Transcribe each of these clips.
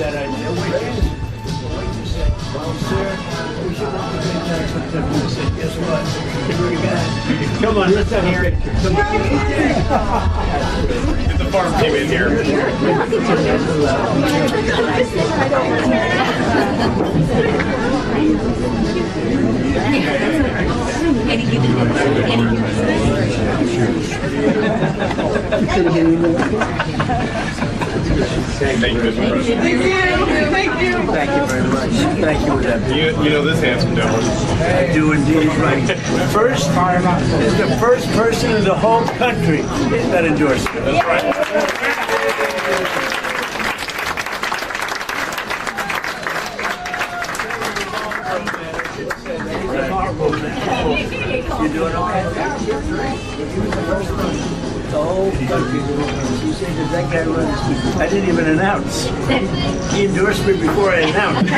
that idea. What you said, well, sir, we should not have made that acceptable. I said, guess what? We're gonna come on, let's have a picture. Come on. Get the farm team in here. Thank you, Mr. President. Thank you very much. Thank you for that. You know this handsome gentleman. I do indeed, right. First, is the first person in the whole country that endorsed it. That's right. You doing okay? The whole country. She said that guy runs. I didn't even announce. He endorsed me before I announced.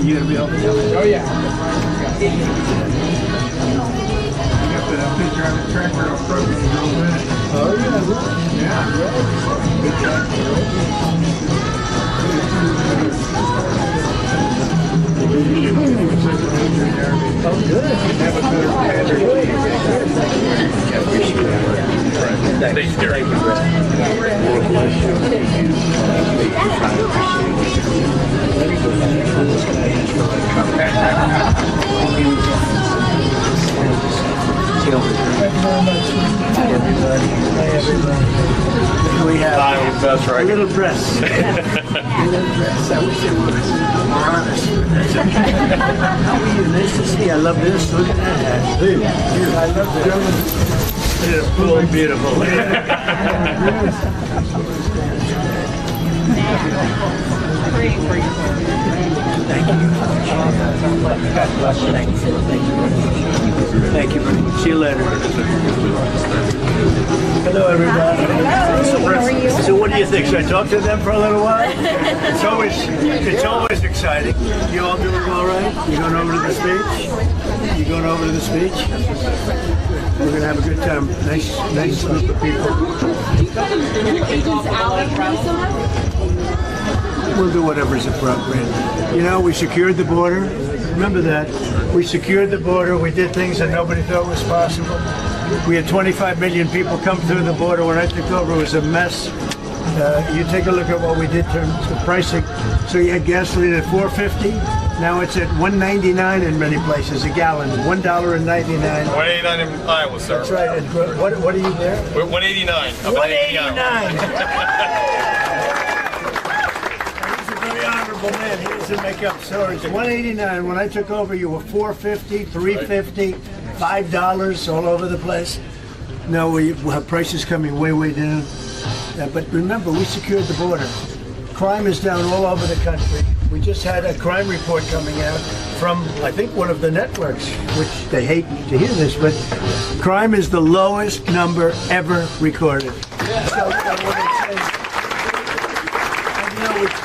You gonna be over there? Oh yeah. You got that picture on the tractor approaching in a little minute. Oh yeah. Yeah. Good job. Oh good. Have a better pattern. Thanks, Gary. We have That's right. little breasts. Little breasts. I wish they were more honest. How are you? Nice to see you. I love this. Look at that. I love that. Beautiful, beautiful. Thank you. God bless you. Thank you. Thank you very much. See you later. Hello, everybody. Hello. How are you? So, what do you think? Should I talk to them for a little while? It's always exciting. You all doing all right? You going over to the speech? You going over to the speech? We're gonna have a good time. Nice group of people. We'll do whatever's appropriate. You know, we secured the border. Remember that. We secured the border. We did things that nobody thought was possible. We had 25 million people come through the border. When I took over, it was a mess. You take a look at what we did in terms of pricing. So you had gasoline at $4.50. Now it's at $1.99 in many places, a gallon. $1.99. $1.89 in Iowa, sir. That's right. And what are you there? We're $1.89. $1.89. Man, he doesn't make up stories. $1.89. When I took over, you were $4.50, $3.50, $5 all over the place. Now we have prices coming way down. But remember, we secured the border. Crime is down all over the country. We just had a crime report coming out from, I think, one of the networks, which they hate to hear this, but crime is the lowest number ever recorded. So,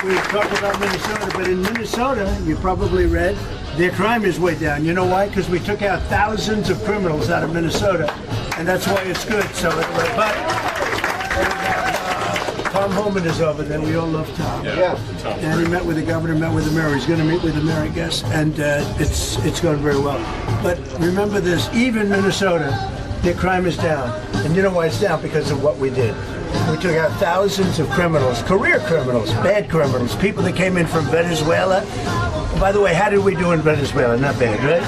we talk about Minnesota, but in Minnesota, you probably read, their crime is way down. You know why? Because we took out thousands of criminals out of Minnesota, and that's why it's good. So, but Tom Homan is over there. We all love Tom. Yeah. And he met with the governor, met with the mayor. He's going to meet with the mayor, I guess, and it's going very well. But remember this: even Minnesota, their crime is down, and you know why it's down? Because of what we did. We took out thousands of criminals, career criminals, bad criminals, people that came in from Venezuela. By the way, how did we do in Venezuela? Not bad, right?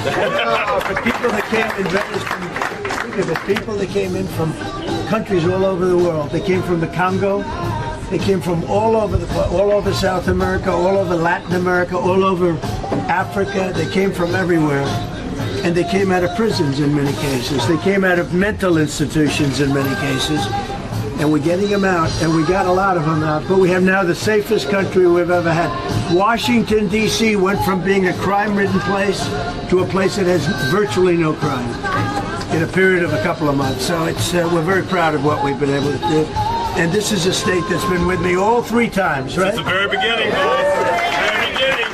But people that came in Venezuela, think of it, people that came in from countries all over the world. They came from the Congo. They came from all over South America, all over Latin America, all over Africa. They came from everywhere. And they came out of prisons in many cases. They came out of mental institutions in many cases. And we're getting them out, and we got a lot of them out, but we have now the safest country we've ever had. Washington, D.C. went from being a crime-ridden place to a place that has virtually no crime in a period of a couple of months. So we're very proud of what we've been able to do. And this is a state that's been with me all 3 times, right? Since the very beginning, guys. Very beginning.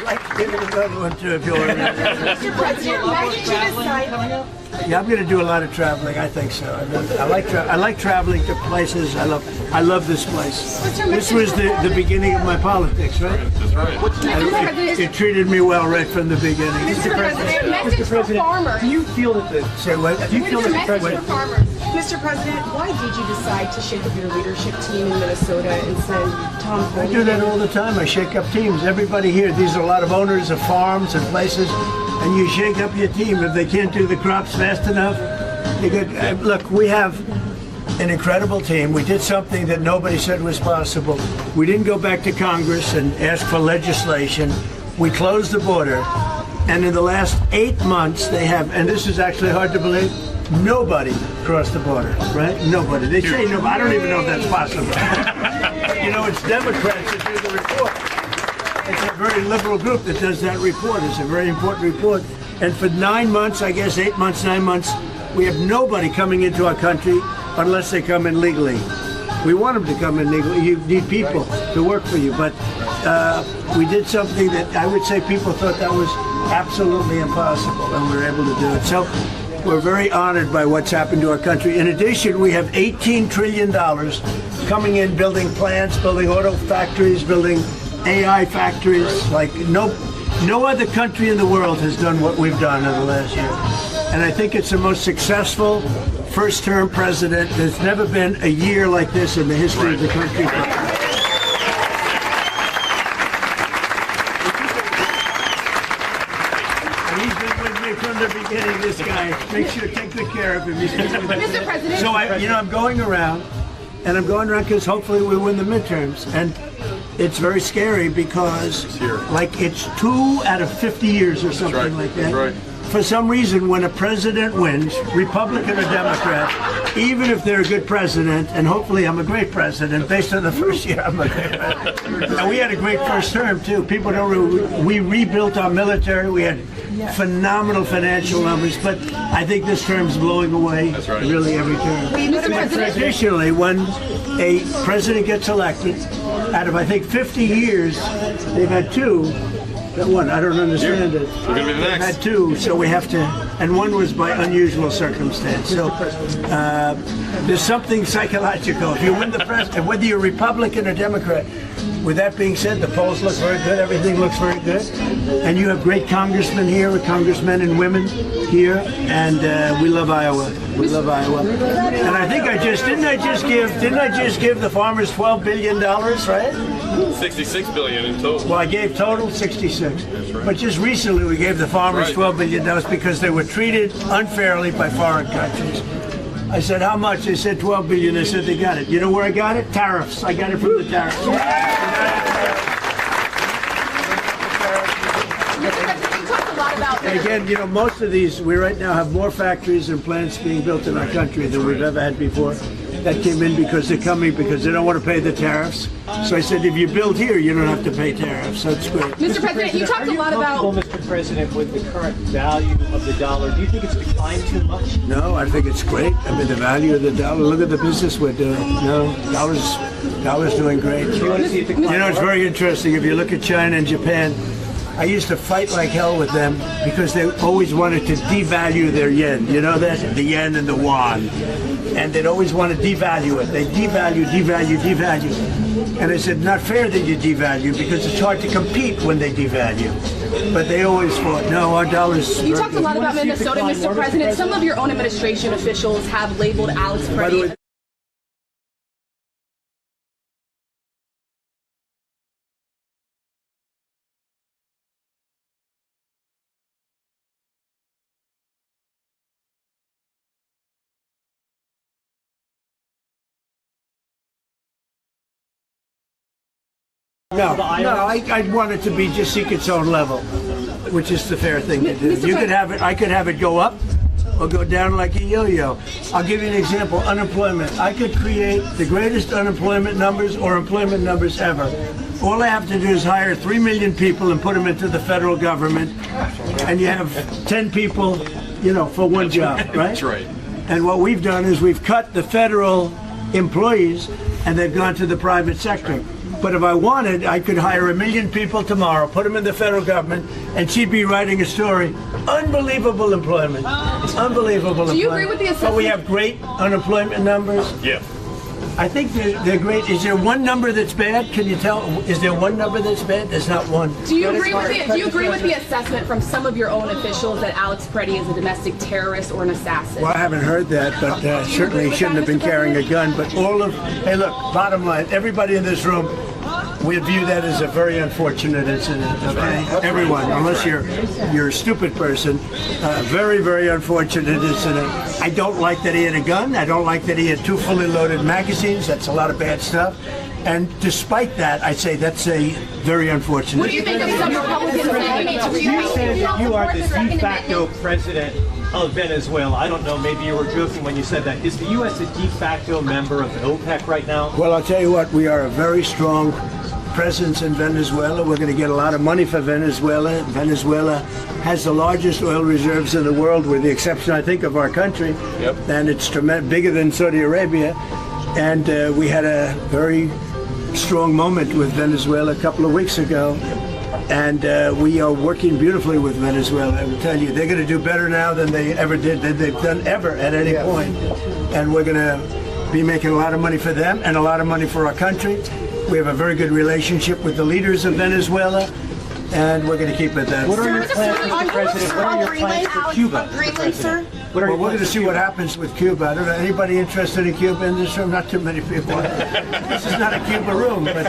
I'll give you another one too if you want. Mr. President, why did you decide? Yeah, I'm going to do a lot of traveling. I think so. I like traveling to places. I love this place. This was the beginning of my politics, right? That's right. It treated me well right from the beginning. Mr. President, message for farmers. Do you feel that the Say what? do you feel that the Message for president? farmers. Mr. President, why did you decide to shake up your leadership team in Minnesota and send Tom I do that all the time. I shake up teams. Everybody here, these are a lot of owners of farms and places, and you shake up your team if they can't do the crops fast enough. You could, look, we have an incredible team. We did something that nobody said was possible. We didn't go back to Congress and ask for legislation. We closed the border, and in the last 8 months, they have, and this is actually hard to believe, nobody crossed the border, right? Nobody. They say nobody. I don't even know if that's possible. You know, it's Democrats that do the report. It's a very liberal group that does that report. It's a very important report. And for 9 months, I guess 8 months, 9 months, we have nobody coming into our country unless they come in legally. We want them to come in legally. You need people to work for you. But we did something that I would say people thought that was absolutely impossible, and we were able to do it. So we're very honored by what's happened to our country. In addition, we have $18 trillion coming in, building plants, building auto factories, building AI factories. Like no other country in the world has done what we've done in the last year. And I think it's the most successful first-term president. There's never been a year like this in the history of the country. And he's been with me from the beginning, this guy. Make sure to take good care of him. Mr. President. So I'm going around, and I'm going around because hopefully we win the midterms. And it's very scary because, like, it's 2 out of 50 years or something like that. That's right. For some reason, when a president wins, Republican or Democrat, even if they're a good president, and hopefully I'm a great president, based on the first year I'm a great president. And we had a great first term, too. People don't we rebuilt our military. We had phenomenal financial numbers, but I think this term's blowing away really every term. Traditionally, when a president gets elected, out of, I think, 50 years, they've had 2. That one, I don't understand it. We're going to be the next. Had 2, so we have to, and one was by unusual circumstance. So there's something psychological. If you win the president, whether you're Republican or Democrat, with that being said, the polls look very good, everything looks very good. And you have great congressmen here, congressmen and women here, and we love Iowa. We love Iowa. And I think didn't I just give the farmers $12 billion, right? 66 billion in total. Well, I gave total 66. But just recently we gave the farmers $12 billion because they were treated unfairly by foreign countries. I said, how much? They said 12 billion. I said, they got it. You know where I got it? Tariffs. I got it from the tariffs. And again, you know, most of these, we right now have more factories and plants being built in our country than we've ever had before. That came in because they're coming because they don't want to pay the tariffs. So I said, if you build here, you don't have to pay tariffs. So it's great. Mr. President, you talked a lot about... Are you comfortable, Mr. President, with the current value of the dollar? Do you think it's declined too much? No, I think it's great. I mean, the value of the dollar, look at the business we're doing. No, dollar's doing great. Do you want to see it decline? You know, it's very interesting. If you look at China and Japan, I used to fight like hell with them because they always wanted to devalue their yen. You know that? The yen and the yuan. And they'd always want to devalue it. They devalue. And I said, not fair that you devalue because it's hard to compete when they devalue. But they always fought, no, our dollar's... You talked a lot about Minnesota, Mr. President. Some of your own administration officials have labeled Alex Purdy... No, I want it to be just seek its own level, which is the fair thing to do. You could have it, I could have it go up or go down like a yo-yo. I'll give you an example, unemployment. I could create the greatest unemployment numbers or employment numbers ever. All I have to do is hire 3 million people and put them into the federal government, and you have 10 people, you know, for one job, right? That's right. And what we've done is we've cut the federal employees and they've gone to the private sector. But if I wanted, I could hire 1 million people tomorrow, put them in the federal government, and she'd be writing a story. Unbelievable employment. Unbelievable employment. Do you agree with the assessment? But we have great unemployment numbers. Yeah. I think they're great. Is there one number that's bad? Can you tell? Is there one number that's bad? There's not one. Do you agree with the assessment from some of your own officials that Alex Preddy is a domestic terrorist or an assassin? Well, I haven't heard that, but certainly he shouldn't have been carrying a gun. But hey, look, bottom line, everybody in this room, we view that as a very unfortunate incident. Okay, everyone, unless you're a stupid person, very, very unfortunate incident. I don't like that he had a gun. I don't like that he had 2 fully loaded magazines. That's a lot of bad stuff. And despite that, I say that's a very unfortunate. What do you think of some Republicans saying You said that you are the de facto president of Venezuela. I don't know, maybe you were joking when you said that. Is the U.S. a de facto member of OPEC right now? Well, I'll tell you what, we are a very strong presence in Venezuela. We're going to get a lot of money for Venezuela. Venezuela has the largest oil reserves in the world, with the exception, I think, of our country. Yep. And it's bigger than Saudi Arabia. And we had a very strong moment with Venezuela a couple of weeks ago. And we are working beautifully with Venezuela. I will tell you, they're going to do better now than they ever did, than they've done ever at any point. And we're going to be making a lot of money for them and a lot of money for our country. We have a very good relationship with the leaders of Venezuela, and we're going to keep it that way. What are your plans, Mr. President? What are your plans for Cuba, Mr. President? What are Well, your we're going plans to for see Cuba? what happens with Cuba. I don't know, anybody interested in Cuba in this room? Not too many people. This is not a Cuba room, but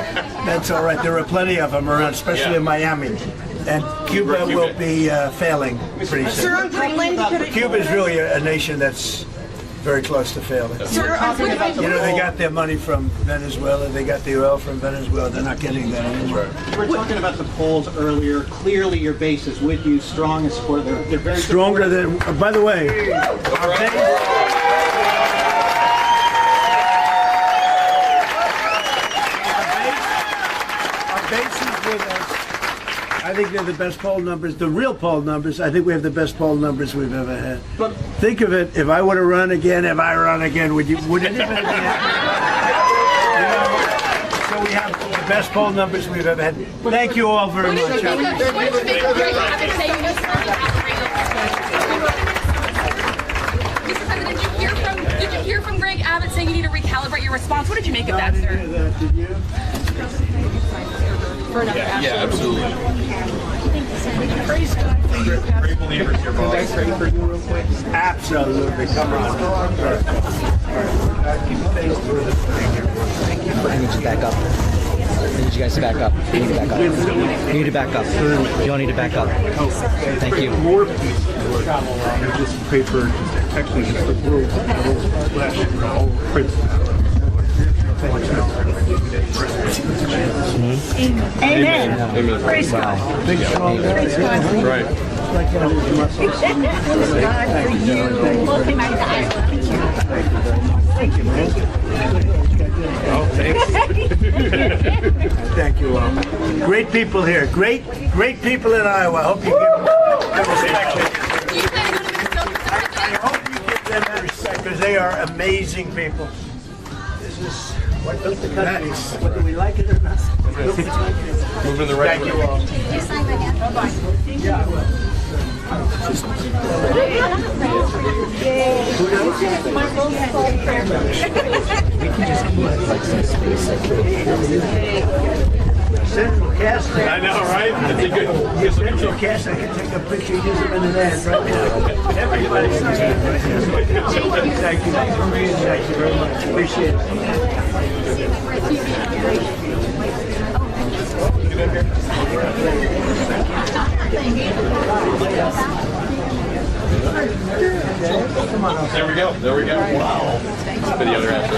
that's all right. There are plenty of them around, especially in Miami. And Cuba will be failing pretty soon. Cuba is really a nation that's very close to failing. You know, they got their money from Venezuela. They got the oil from Venezuela. They're not getting that anymore. We were talking about the polls earlier. Clearly, your base is with you, strong and supportive. They're very Stronger than, by the way, our base is with us. I think they're the best poll numbers, the real poll numbers. I think we have the best poll numbers we've ever had. But think of it, if I were to run again, would anybody be happy? You know, so we have the best poll numbers we've ever had. Thank you all very much. What do you think of Greg Abbott saying you need to Mr. President, did you hear from Greg Abbott saying you need to recalibrate your response? What did you make of that, sir? Did you? Yeah, absolutely. Great believers here, boss. Absolutely. Come on. I need you to back up. I need you guys to back up. You need to back up. You need to back up. You all need to back up. Thank you. More people travel around this paper. Actually, it's the world flesh, all prints. Amen. Praise God. Praise God. Right. God for you. Thank you, man. Oh, thanks. Thank you all. Great people here. Great people in Iowa. I hope you give them respect. Do you plan to go to Minnesota? I hope you give them that respect, because they are amazing people. This is what built the country. Whether we like it or not. Moving the right Thank way. you all. Central casting. I know, right? That's a good. Central casting. I can take a picture, use them in the ad right now. Everybody's Thank you. Thank you very much. Appreciate There we go. There we go. Wow. For the other half.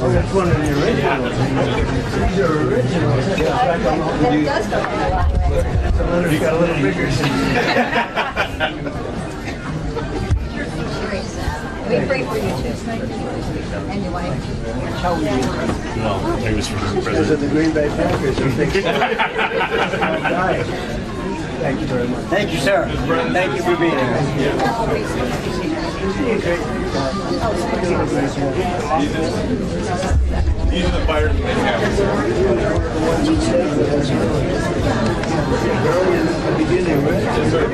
Oh, that's one of the originals. These are originals. You got a little bigger. We pray for you too. And your wife. No, he was from the Those are the Green Bay Packers. Thank you very much. Thank you, sir. Thank you for being here. Okay. These are the fighters that they have. Beginning, right? Yes, sir.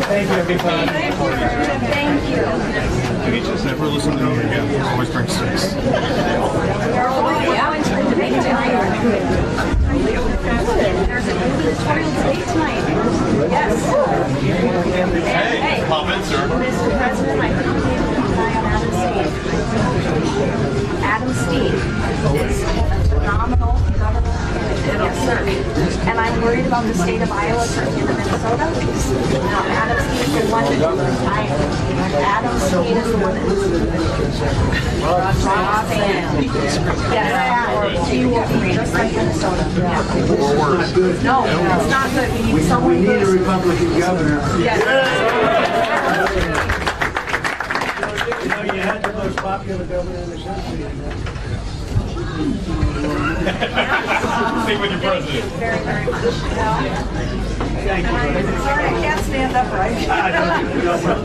Thank you, everybody. Thank you. We just never listen to them again. Always bring 6. There's an editorial debate tonight. Yes. Hey, comments, sir. Mr. President, I couldn't believe I am Adam Steve is a phenomenal governor. Yes, sir. And I'm worried about the state of Iowa, certainly in Minnesota. Adam Steve is one Adam Steve is the one that yes, he will be just like Minnesota. No, it's not good. We need someone We need a who's Republican governor. yes. You know, you had the most popular governor in the country. Same with your president. Very, very much. Sorry, I can't stand upright.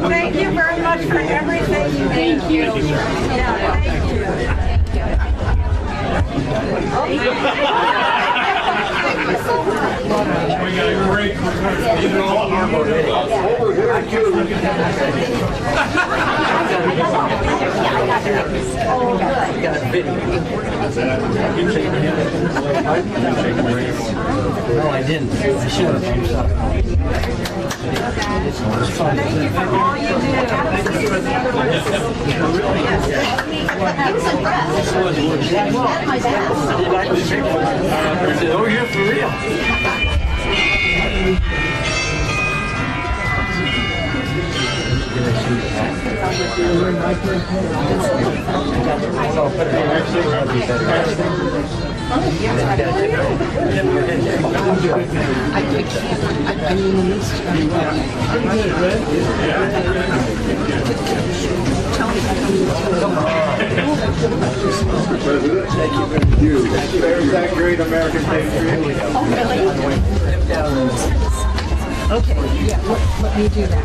Thank you very much for everything you do. Thank you. Yeah, thank you. We got a great These are all Harvard. No, I didn't. I should have. I'm sorry. Thank you for all you do. Oh, you're for real. Thank you. There's that great American patriot. Okay, yeah, let me do that.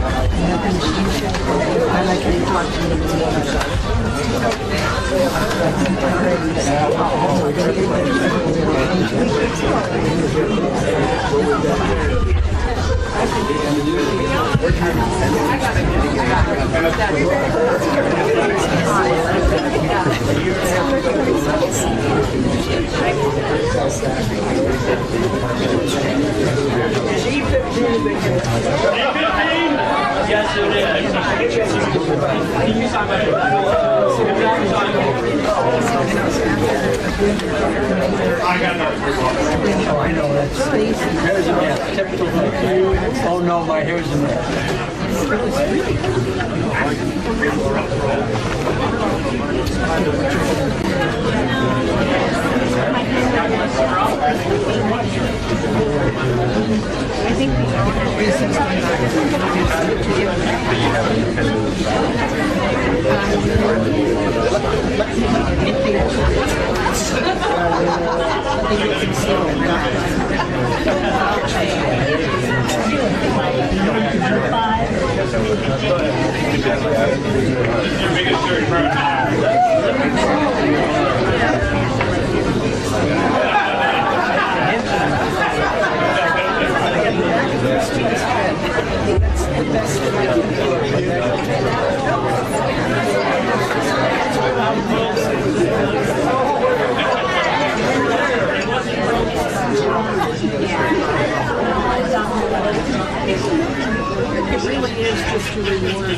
And I can talk to you on the other Yes, it is. I got that. I know that's. Hair's a mess. Typical. Oh no, my hair's a mess. I think the reasons it really is just to reward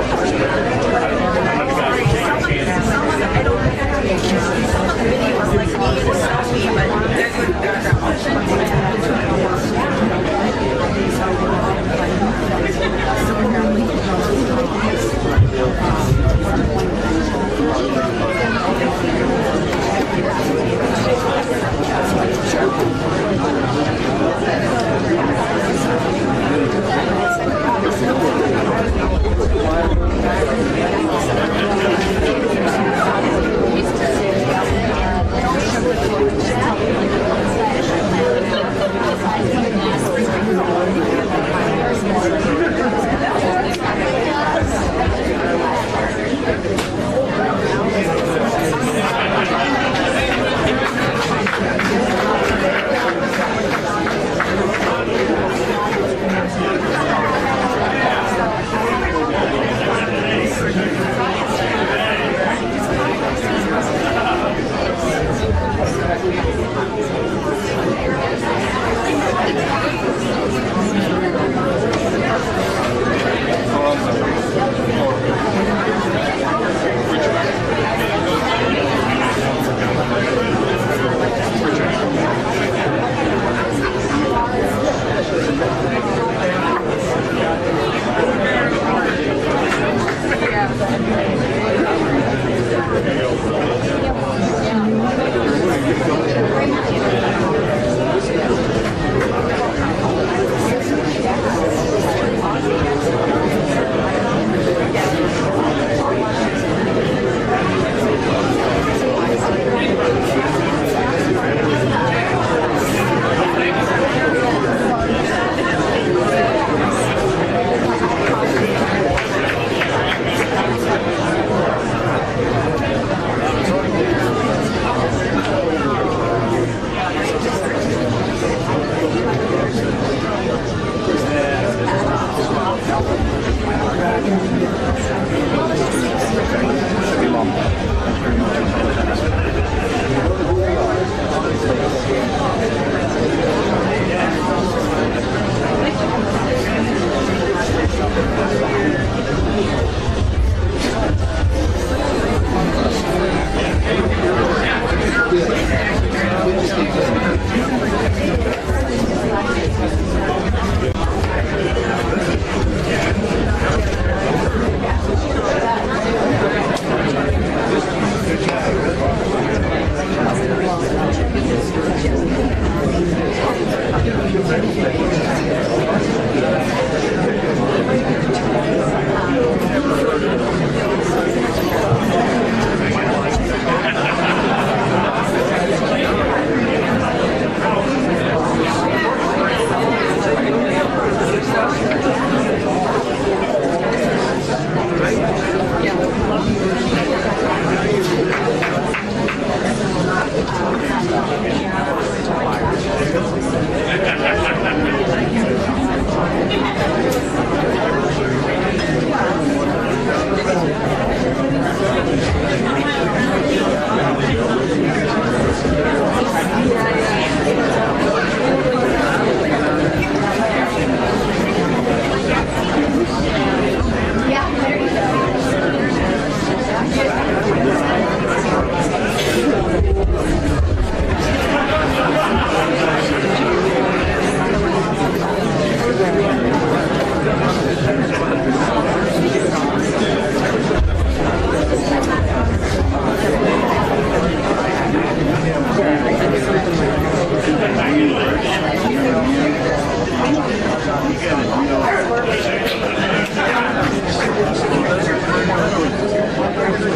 Thank you.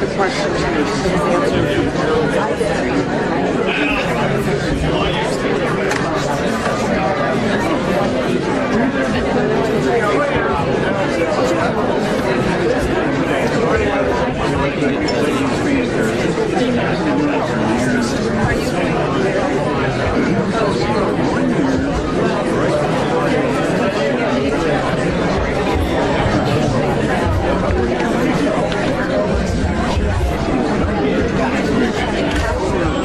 the question that was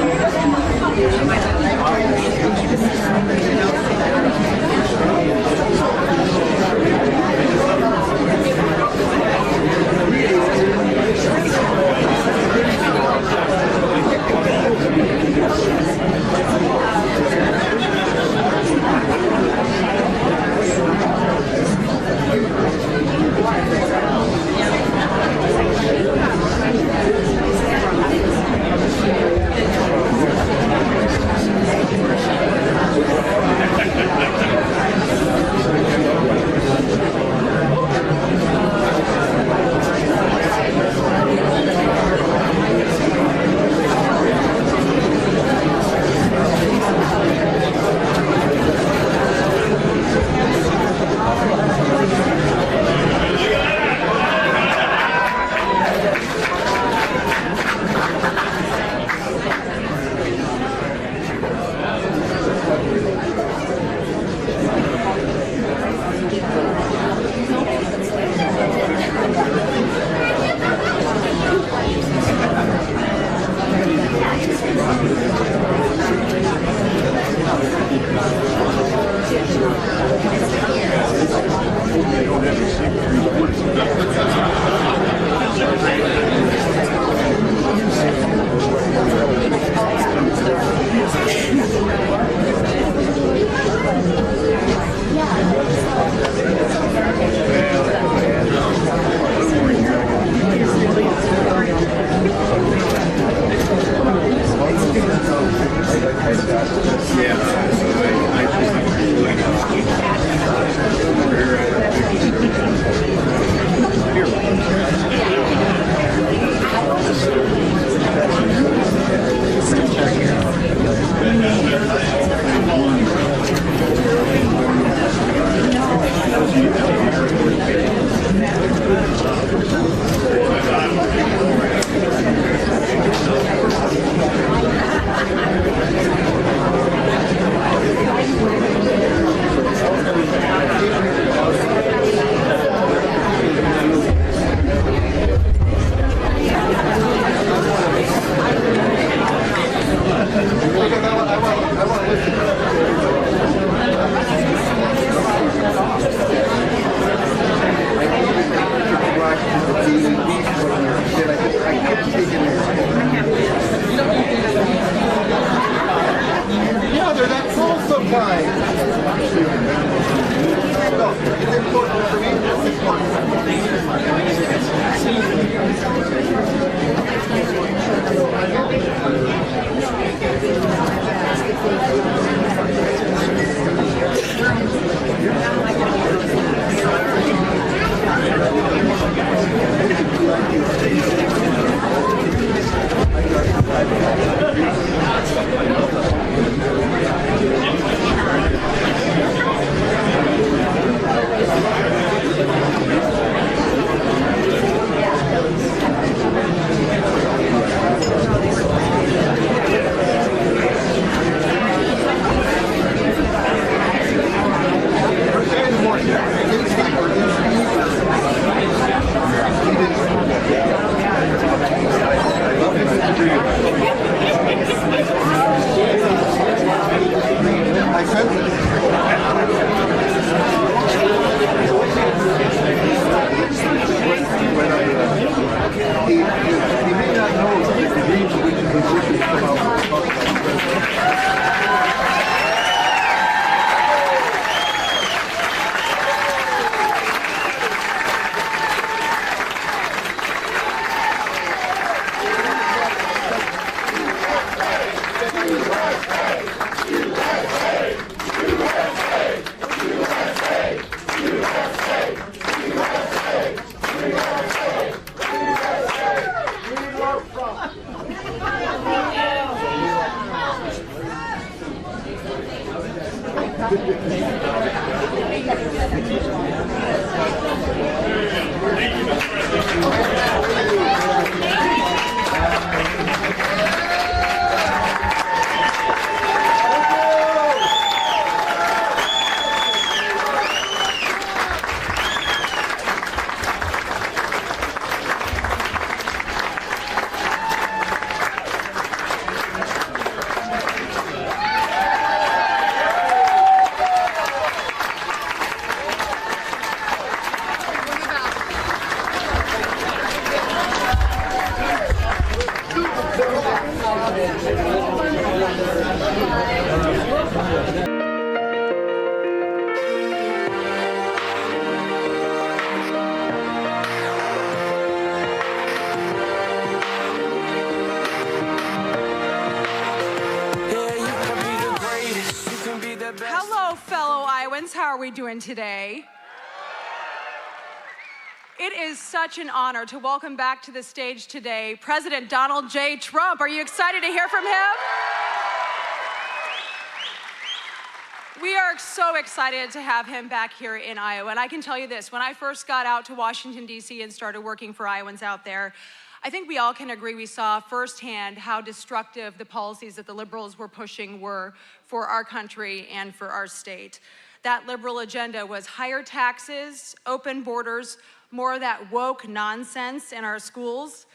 Iowans, how are we doing today? It is such an honor to welcome back to the stage today President Donald J. Trump. Are you excited to hear from him? We are so excited to have him back here in Iowa. And I can tell you this, when I first got out to Washington, D.C. and started working for Iowans out there, I think we all can agree we saw firsthand how destructive the policies that the liberals were pushing were for our country and for our state. That liberal agenda was higher taxes, open borders, more of that woke nonsense in our schools.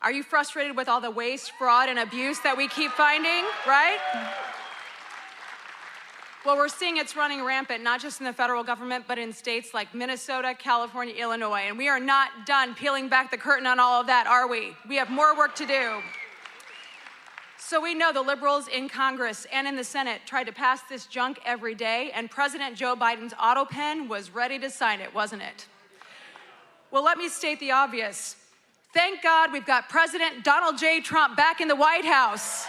Are you frustrated with all the waste, fraud, and abuse that we keep finding, right? Well, we're seeing it's running rampant, not just in the federal government, but in states like Minnesota, California, Illinois. And we are not done peeling back the curtain on all of that, are we? We have more work to do. So we know the liberals in Congress and in the Senate tried to pass this junk every day, and President Joe Biden's auto pen was ready to sign it, wasn't it? Well, let me state the obvious. Thank God we've got President Donald J. Trump back in the White House.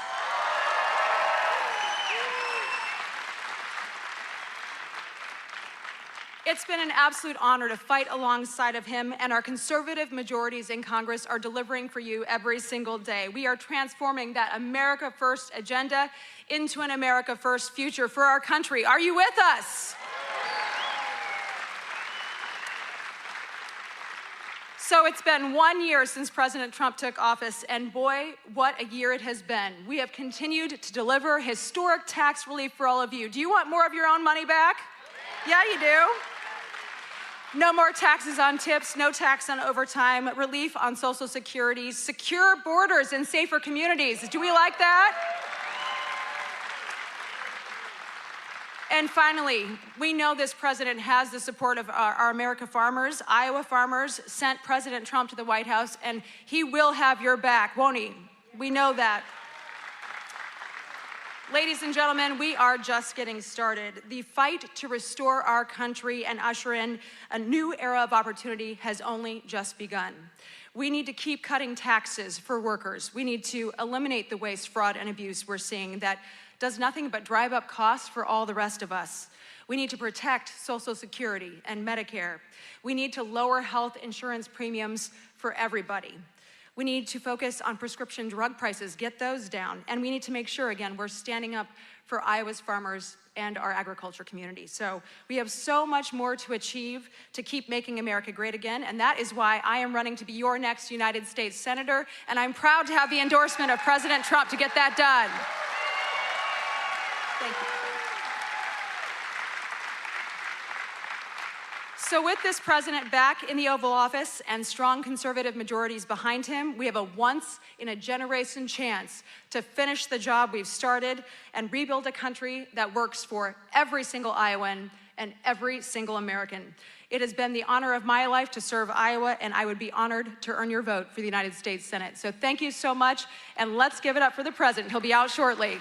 It's been an absolute honor to fight alongside of him, and our conservative majorities in Congress are delivering for you every single day. We are transforming that America First agenda into an America First future for our country. Are you with us? So it's been 1 year since President Trump took office, and boy, what a year it has been. We have continued to deliver historic tax relief for all of you. Do you want more of your own money back? Yeah, you do. No more taxes on tips, no tax on overtime, relief on Social Security, secure borders and safer communities. Do we like that? And finally, we know this president has the support of our America farmers. Iowa farmers sent President Trump to the White House, and he will have your back, won't he? We know that. Ladies and gentlemen, we are just getting started. The fight to restore our country and usher in a new era of opportunity has only just begun. We need to keep cutting taxes for workers. We need to eliminate the waste, fraud, and abuse we're seeing that does nothing but drive up costs for all the rest of us. We need to protect Social Security and Medicare. We need to lower health insurance premiums for everybody. We need to focus on prescription drug prices, get those down. And we need to make sure, again, we're standing up for Iowa's farmers and our agriculture community. So we have so much more to achieve to keep making America great again. And that is why I am running to be your next United States Senator. And I'm proud to have the endorsement of President Trump to get that done. Thank you. So with this president back in the Oval Office and strong conservative majorities behind him, we have a once-in-a-generation chance to finish the job we've started and rebuild a country that works for every single Iowan and every single American. It has been the honor of my life to serve Iowa, and I would be honored to earn your vote for the United States Senate. So thank you so much, and let's give it up for the president. He'll be out shortly.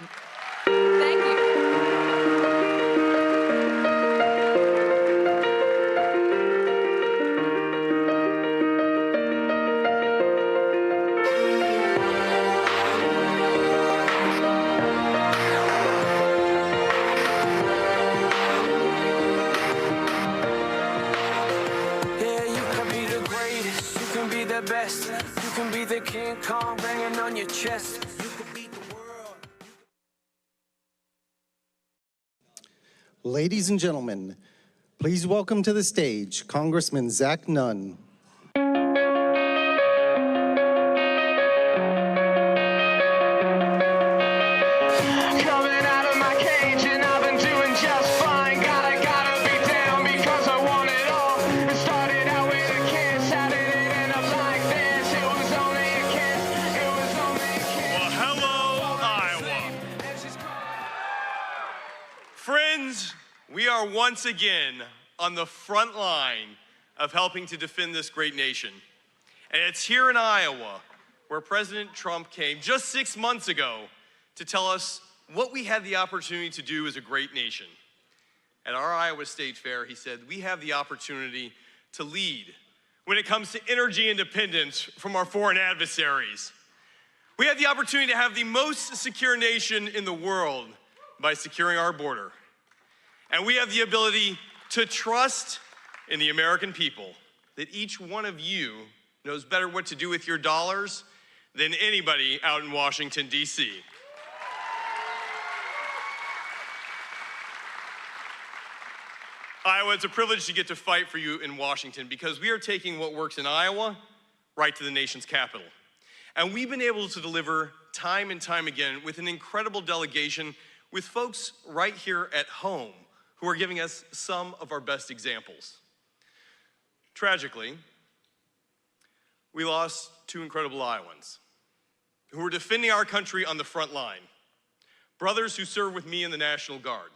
Thank you. Best. You can be the King Kong banging on your chest. You can beat the world. Ladies and gentlemen, please welcome to the stage Congressman Zach Nunn. We are once again on the front line of helping to defend this great nation. And it's here in Iowa where President Trump came just 6 months ago to tell us what we had the opportunity to do as a great nation. At our Iowa State Fair, he said, we have the opportunity to lead when it comes to energy independence from our foreign adversaries. We have the opportunity to have the most secure nation in the world by securing our border. And we have the ability to trust in the American people that each one of you knows better what to do with your dollars than anybody out in Washington, D.C. Iowa, it's a privilege to get to fight for you in Washington because we are taking what works in Iowa right to the nation's capital. And we've been able to deliver time and time again with an incredible delegation with folks right here at home who are giving us some of our best examples. Tragically, we lost two incredible Iowans who were defending our country on the front line. Brothers who serve with me in the National Guard.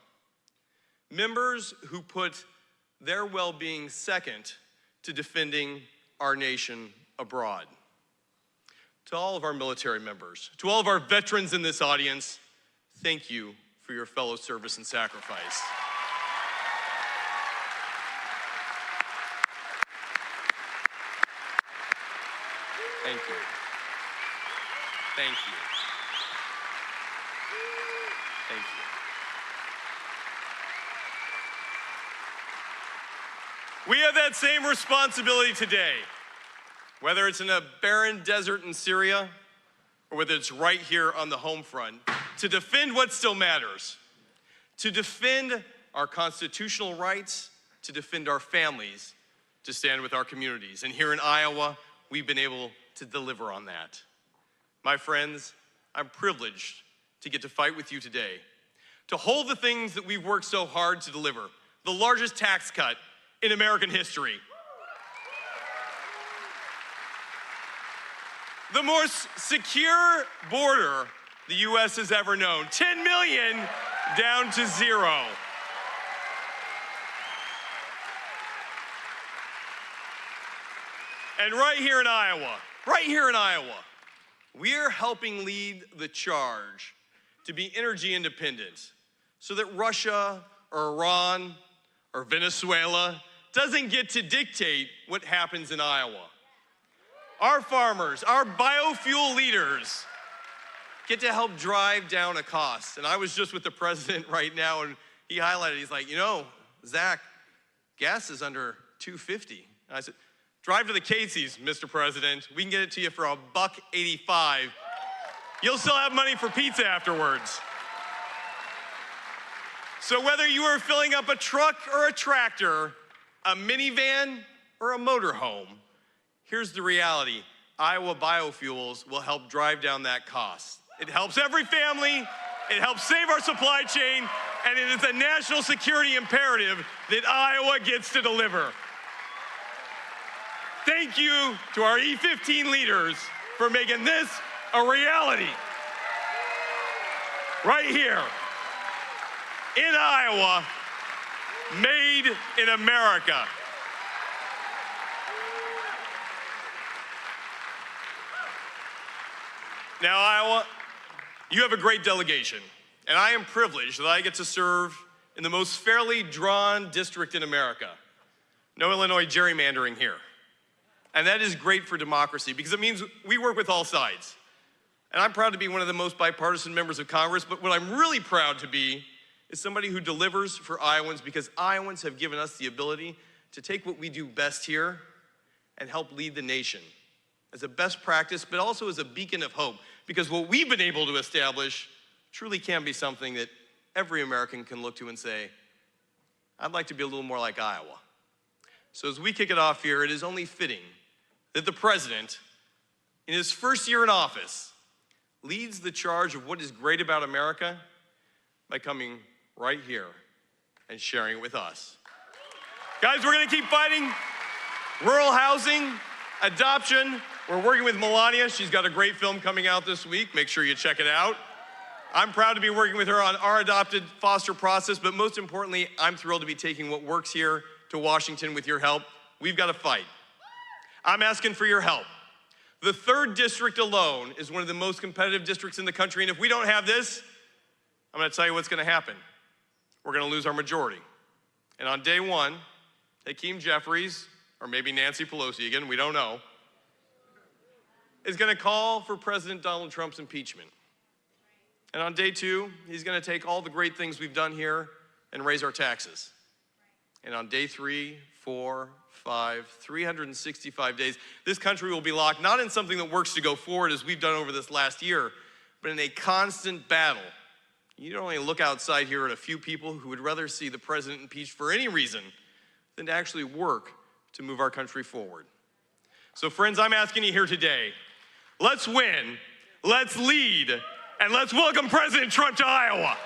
Members who put their well-being second to defending our nation abroad. To all of our military members, to all of our veterans in this audience, thank you for your fellow service and sacrifice. Thank you. Thank you. Thank you. We have that same responsibility today, whether it's in a barren desert in Syria or whether it's right here on the home front, to defend what still matters, to defend our constitutional rights, to defend our families, to stand with our communities. And here in Iowa, we've been able to deliver on that. My friends, I'm privileged to get to fight with you today, to hold the things that we've worked so hard to deliver, the largest tax cut in American history, the most secure border the U.S. has ever known, 10 million down to 0. And right here in Iowa, we are helping lead the charge to be energy independent so that Russia or Iran or Venezuela doesn't get to dictate what happens in Iowa. Our farmers, our biofuel leaders get to help drive down a cost. And I was just with the president right now, and he highlighted, he's like, you know, Zach, gas is under $2.50. And I said, drive to the Casey's, Mr. President. We can get it to you for $1.85. You'll still have money for pizza afterwards. So whether you are filling up a truck or a tractor, a minivan or a motorhome, here's the reality. Iowa biofuels will help drive down that cost. It helps every family, it helps save our supply chain, and it is a national security imperative that Iowa gets to deliver. Thank you to our E15 leaders for making this a reality. Right here in Iowa, made in America. Now, Iowa, you have a great delegation, and I am privileged that I get to serve in the most fairly drawn district in America. No Illinois gerrymandering here. And that is great for democracy because it means we work with all sides. And I'm proud to be one of the most bipartisan members of Congress, but what I'm really proud to be is somebody who delivers for Iowans because Iowans have given us the ability to take what we do best here and help lead the nation as a best practice, but also as a beacon of hope, because what we've been able to establish truly can be something that every American can look to and say, I'd like to be a little more like Iowa. So as we kick it off here, it is only fitting that the president, in his first year in office, leads the charge of what is great about America by coming right here and sharing it with us. Guys, we're gonna keep fighting rural housing, adoption. We're working with Melania. She's got a great film coming out this week. Make sure you check it out. I'm proud to be working with her on our adopted foster process, but most importantly, I'm thrilled to be taking what works here to Washington with your help. We've got to fight. I'm asking for your help. The 3rd district alone is one of the most competitive districts in the country, and if we don't have this, I'm gonna tell you what's gonna happen. We're gonna lose our majority. And on day one, Hakeem Jeffries, or maybe Nancy Pelosi again, we don't know, is gonna call for President Donald Trump's impeachment. And on day 2, he's gonna take all the great things we've done here and raise our taxes. And on day 3, 4, 5, 365 days, this country will be locked not in something that works to go forward as we've done over this last year, but in a constant battle. You don't only look outside here at a few people who would rather see the president impeached for any reason than to actually work to move our country forward. So friends, I'm asking you here today, let's win, let's lead, and let's welcome President Trump to Iowa.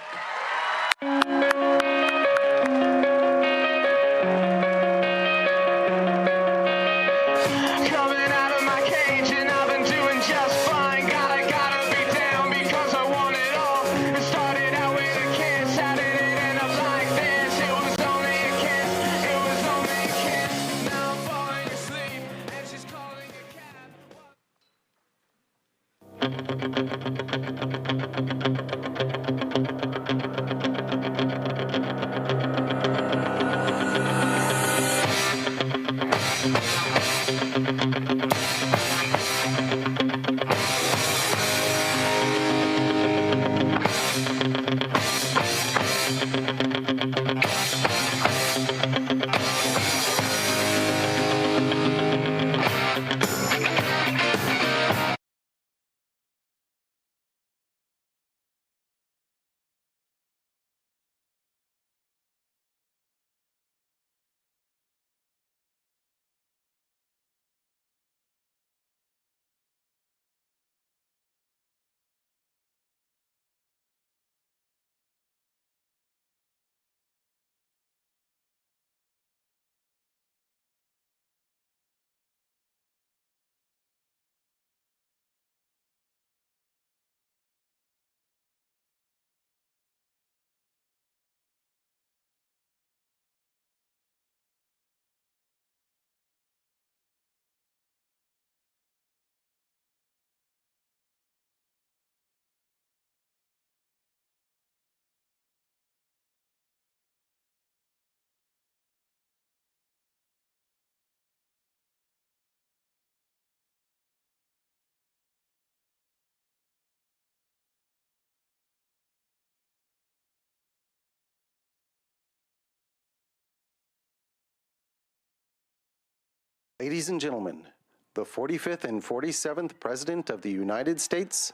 Ladies and gentlemen, the 45th and 47th President of the United States,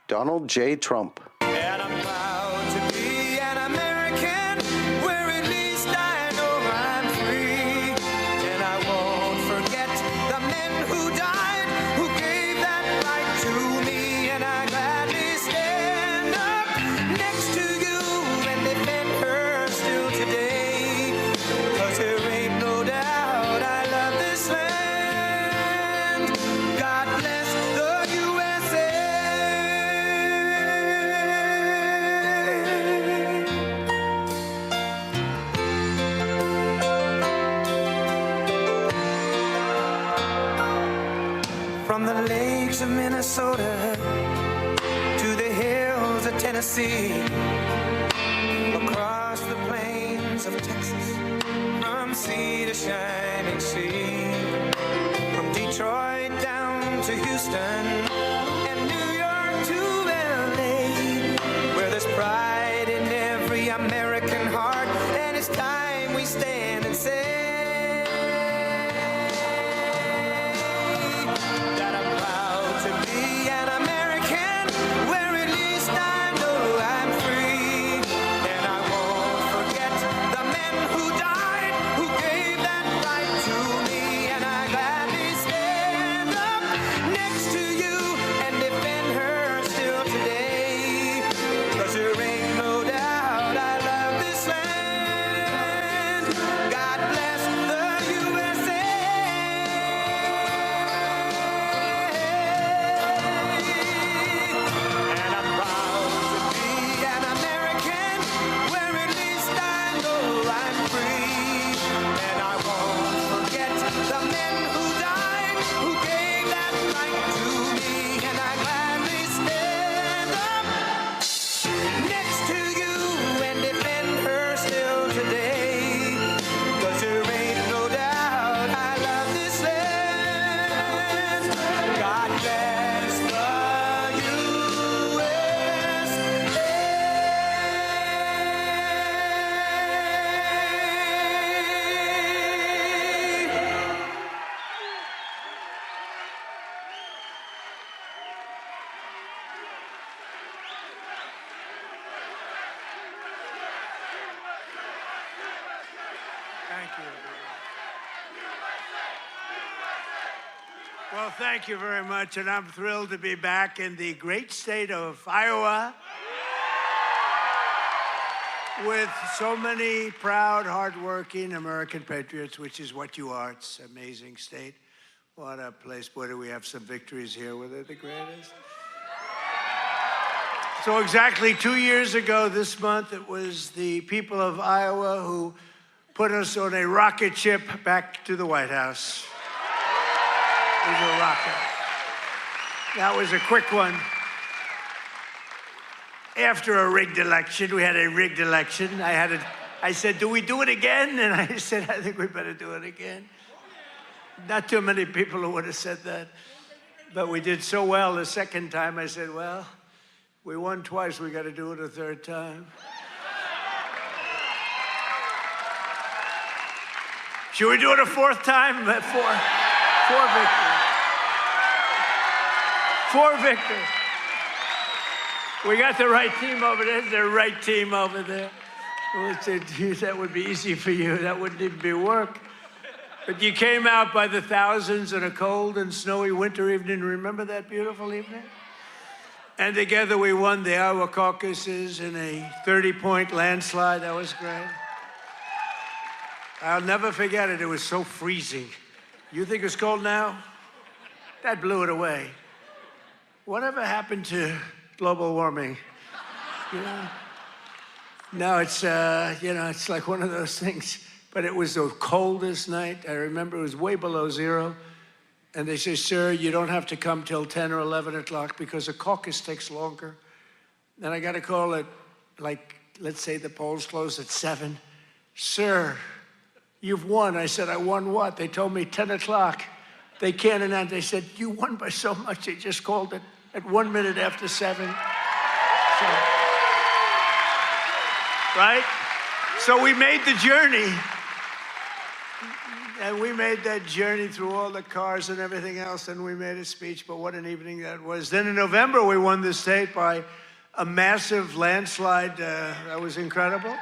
Donald J. Trump. And I'm proud to be an American, where at least I know I'm free. And I won't forget the men who died, who gave that right to me. And I gladly stand up next to you and defend her still today. 'Cause there ain't no doubt I love this land. God bless the USA. From the lakes of Minnesota to the hills of Tennessee, across the plains of Texas, from sea to shining sea, from Detroit down to Houston and New York to LA, where there's pride in every American heart, and it's time we stand and say that I'm proud to be an American, where at least I know I'm free. And I won't forget the men who died, who gave that right Well, thank you very much, and I'm thrilled to be back in the great state of Iowa with so many proud, hardworking American patriots, which is what you are. It's an amazing state. What a place. Boy, do we have some victories here. Were they the greatest? So exactly 2 years ago this month, it was the people of Iowa who put us on a rocket ship back to the White House. It was a rocket. That was a quick one. After a rigged election, we had a rigged election. I said, do we do it again? And I said, I think we better do it again. Not too many people who would have said that. But we did so well the second time, I said, well, we won twice, we got to do it a third time. Should we do it a fourth time? Four victories. 4 victories. We got the right team over there. The right team over there. That would be easy for you. That wouldn't even be work. But you came out by the thousands on a cold and snowy winter evening. Remember that beautiful evening? And together we won the Iowa caucuses in a 30-point landslide. That was great. I'll never forget it. It was so freezing. You think it's cold now? That blew it away. Whatever happened to global warming? You know? Now it's, it's like one of those things. But it was the coldest night. I remember it was way below zero. And they say, sir, you don't have to come till 10 or 11 o'clock because a caucus takes longer. Then I got a call at, let's say the polls close at 7. Sir, you've won. I said, I won what? They told me 10 o'clock. They can't announce. They said, you won by so much. They just called it at 1 minute after 7. So, right? So we made the journey. And we made that journey through all the cars and everything else, and we made a speech, but what an evening that was. Then in November, we won the state by a massive landslide. That was incredible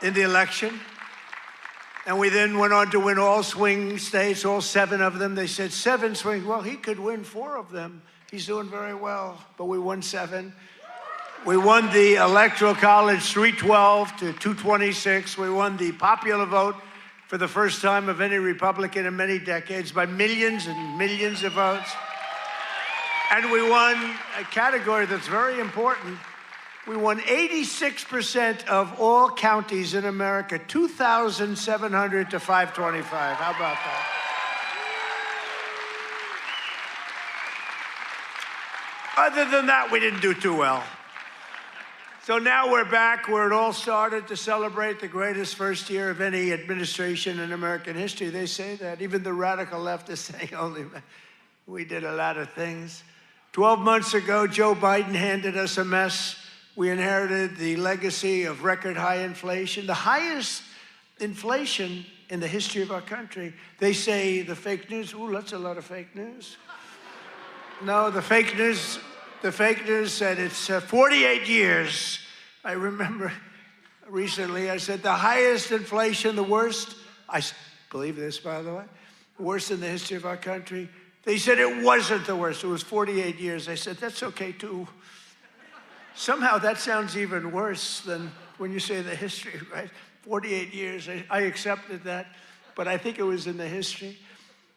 in the election. And we then went on to win all swing states, all 7 of them. They said 7 swing. Well, he could win 4 of them. He's doing very well, but we won 7. We won the Electoral College 312 to 226. We won the popular vote for the first time of any Republican in many decades by millions and millions of votes. And we won a category that's very important. We won 86% of all counties in America, 2,700 to 525. How about that? Other than that, we didn't do too well. So now we're back where it all started to celebrate the greatest first year of any administration in American history. They say that. Even the radical left is saying, only we did a lot of things. 12 months ago, Joe Biden handed us a mess. We inherited the legacy of record high inflation, the highest inflation in the history of our country. They say the fake news, ooh, that's a lot of fake news. No, the fake news said it's 48 years. I remember recently I said the highest inflation, the worst, I believe this, by the way, worst in the history of our country. They said it wasn't the worst. It was 48 years. I said, that's okay, too. Somehow that sounds even worse than when you say the history, right? 48 years. I accepted that, but I think it was in the history.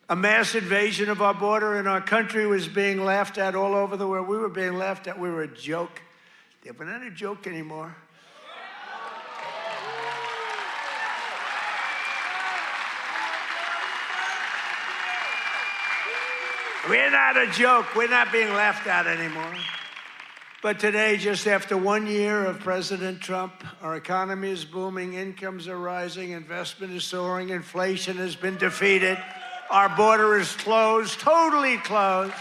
A mass invasion of our border in our country was being laughed at all over the world. We were being laughed at. We were a joke. We're not a joke anymore. We're not a joke. We're not being laughed at anymore. But today, just after 1 year of President Trump, our economy is booming, incomes are rising, investment is soaring, inflation has been defeated. Our border is closed, totally closed.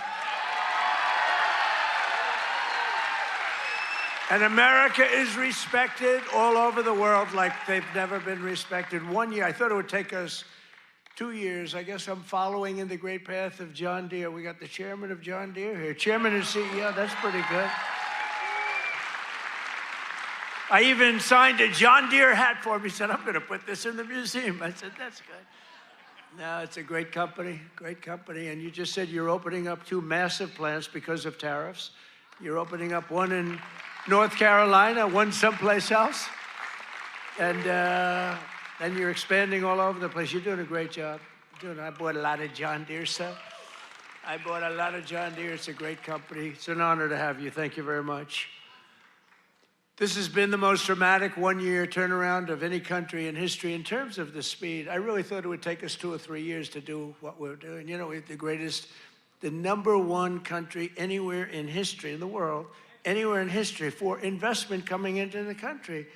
And America is respected all over the world like they've never been respected. 1 year, I thought it would take us 2 years. I guess I'm following in the great path of John Deere. We got the chairman of John Deere here. Chairman and CEO, that's pretty good. I even signed a John Deere hat for him. He said, I'm going to put this in the museum. I said, that's good. No, it's a great company, and you just said you're opening up 2 massive plants because of tariffs. You're opening up one in North Carolina, one someplace else, and you're expanding all over the place. You're doing a great job. I bought a lot of John Deere stuff. I bought a lot of John Deere. It's a great company. It's an honor to have you. Thank you very much. This has been the most dramatic one-year turnaround of any country in history in terms of the speed. I really thought it would take us 2 or 3 years to do what we're doing. You know, we're the number 1 country anywhere in history in the world, anywhere in history for investment coming into the country.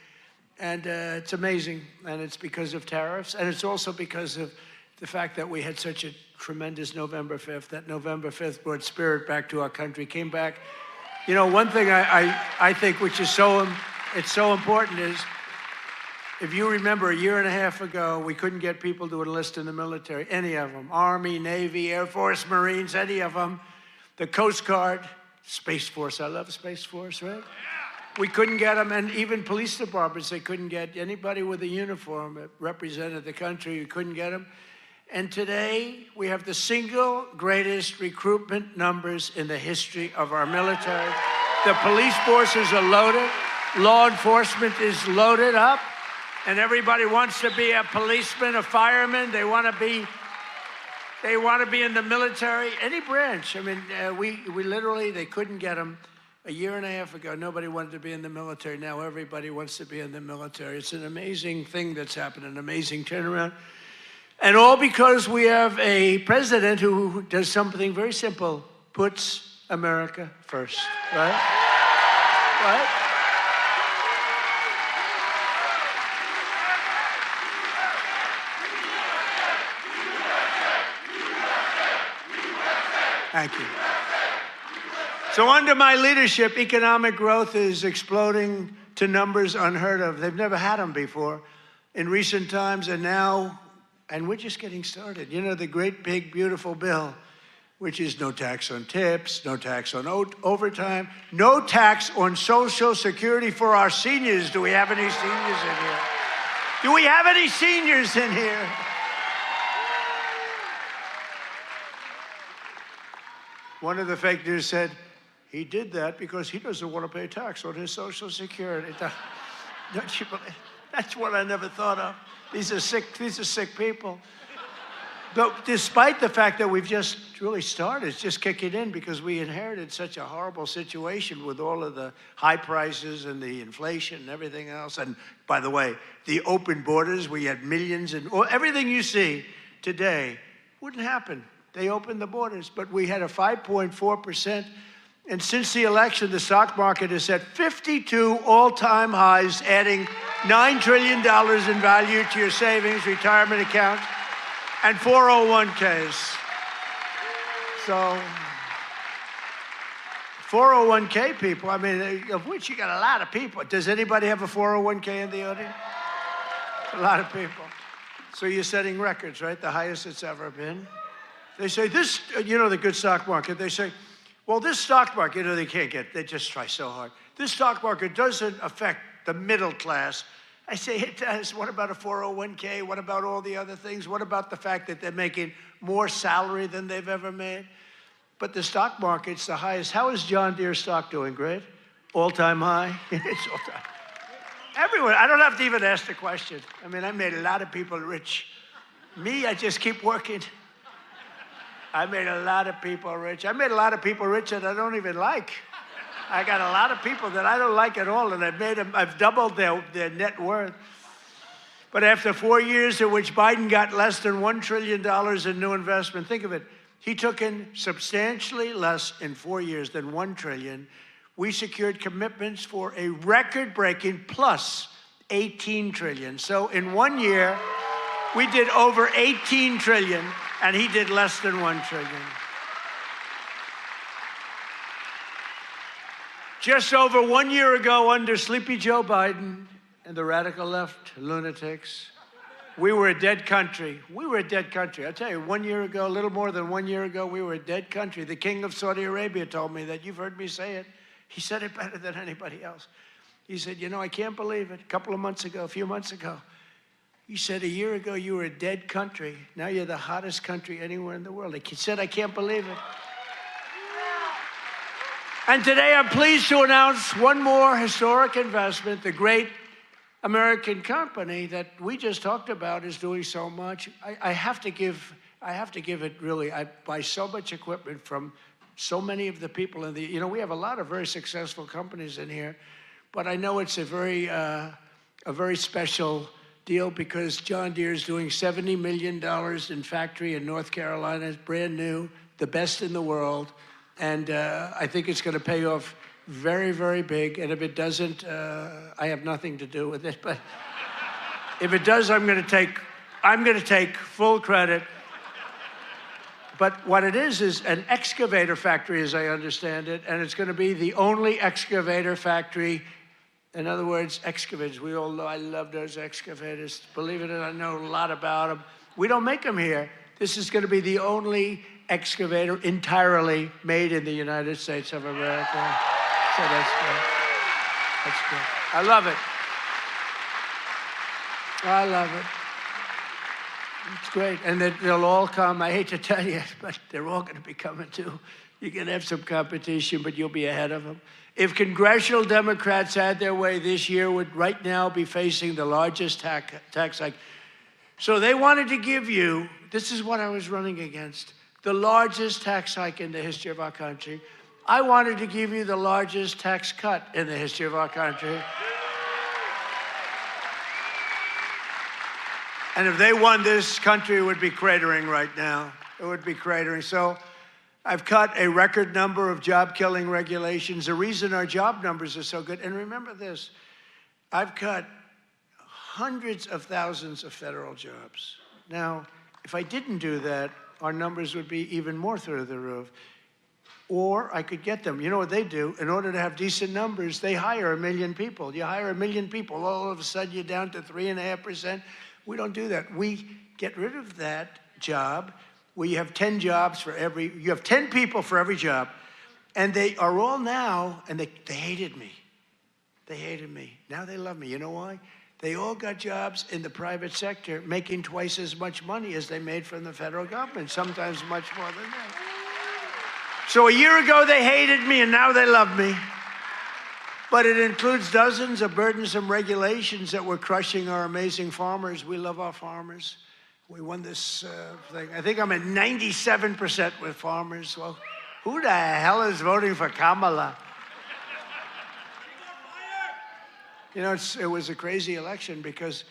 And it's amazing. And it's because of tariffs. And it's also because of the fact that we had such a tremendous November 5th. That November 5th brought spirit back to our country, came back. You know, one thing I think which is so important is, if you remember, a year and a half ago, we couldn't get people to enlist in the military, any of them. Army, Navy, Air Force, Marines, any of them. The Coast Guard, Space Force, I love Space Force, right? We couldn't get them, and even police departments, they couldn't get anybody with a uniform that represented the country, we couldn't get them. And today, we have the single greatest recruitment numbers in the history of our military. The police forces are loaded, law enforcement is loaded up, and everybody wants to be a policeman, a fireman. They want to be in the military, any branch. I mean, we literally, they couldn't get them. A year and a half ago, nobody wanted to be in the military. Now everybody wants to be in the military. It's an amazing thing that's happened, an amazing turnaround. And all because we have a president who does something very simple, puts America first, right? Right? Thank you. So under my leadership, economic growth is exploding to numbers unheard of. They've never had them before in recent times, and now, and we're just getting started. You know, the great, big, beautiful bill, which is no tax on tips, no tax on overtime, no tax on Social Security for our seniors. Do we have any seniors in here? Do we have any seniors in here? One of the fake news said, he did that because he doesn't want to pay tax on his Social Security. Don't you believe? That's what I never thought of. These are sick people. But despite the fact that we've just really started, it's just kicking in because we inherited such a horrible situation with all of the high prices and the inflation and everything else. And by the way, the open borders, we had millions, and everything you see today wouldn't happen. They opened the borders, but we had a 5.4%. And since the election, the stock market is at 52 all-time highs, adding $9 trillion in value to your savings, retirement account, and 401ks. So 401k people, I mean, of which you got a lot of people. Does anybody have a 401k in the audience? A lot of people. So you're setting records, right? The highest it's ever been. They say this, you know, the good stock market, they say, well, this stock market, you know, they just try so hard. This stock market doesn't affect the middle class. I say it does. What about a 401k? What about all the other things? What about the fact that they're making more salary than they've ever made? But the stock market's the highest. How is John Deere stock doing? Great? All-time high? It's all-time. Everyone, I don't have to even ask the question. I mean, I made a lot of people rich. Me, I just keep working. I made a lot of people rich. I made a lot of people rich that I don't even like. I got a lot of people that I don't like at all, and I've doubled their net worth. But after 4 years in which Biden got less than $1 trillion in new investment, think of it, he took in substantially less in 4 years than $1 trillion. We secured commitments for a record-breaking plus $18 trillion. So in 1 year, we did over $18 trillion, and he did less than $1 trillion. Just over 1 year ago, under Sleepy Joe Biden and the radical left lunatics, we were a dead country. We were a dead country. I'll tell you, 1 year ago, a little more than 1 year ago, we were a dead country. The king of Saudi Arabia told me that. You've heard me say it. He said it better than anybody else. He said, you know, I can't believe it. A few months ago, You said a year ago you were a dead country. Now you're the hottest country anywhere in the world. He said, I can't believe it. And today I'm pleased to announce one more historic investment. The great American company that we just talked about is doing so much. I have to give it really. I buy so much equipment from so many of the people in the, we have a lot of very successful companies in here, but I know it's a very special deal because John Deere is doing $70 million in factory in North Carolina. It's brand new, the best in the world. And I think it's going to pay off very, very big. And if it doesn't, I have nothing to do with it. But if it does, I'm going to take full credit. But what it is an excavator factory, as I understand it, and it's going to be the only excavator factory. In other words, excavators. We all know I love those excavators. Believe it or not, I know a lot about them. We don't make them here. This is going to be the only excavator entirely made in the United States of America. So that's good. That's good. I love it. I love it. It's great. And they'll all come. I hate to tell you, but they're all going to be coming too. You're going to have some competition, but you'll be ahead of them. If congressional Democrats had their way this year, would right now be facing the largest tax hike. So they wanted to give you, this is what I was running against, the largest tax hike in the history of our country. I wanted to give you the largest tax cut in the history of our country. And if they won, this country would be cratering right now. It would be cratering. So I've cut a record number of job-killing regulations. The reason our job numbers are so good, and remember this, I've cut hundreds of thousands of federal jobs. Now, if I didn't do that, our numbers would be even more through the roof. Or I could get them. You know what they do? In order to have decent numbers, they hire 1 million people. You hire 1 million people, all of a sudden you're down to 3.5%. We don't do that. We get rid of that job where you have 10 jobs for every, you have 10 people for every job. And they are all now, and they hated me. They hated me. Now they love me. You know why? They all got jobs in the private sector making twice as much money as they made from the federal government, sometimes much more than that. So a year ago, they hated me, and now they love me. But it includes dozens of burdensome regulations that were crushing our amazing farmers. We love our farmers. We won this thing. I think I'm at 97% with farmers. Well, who the hell is voting for Kamala? You know, it was a crazy election because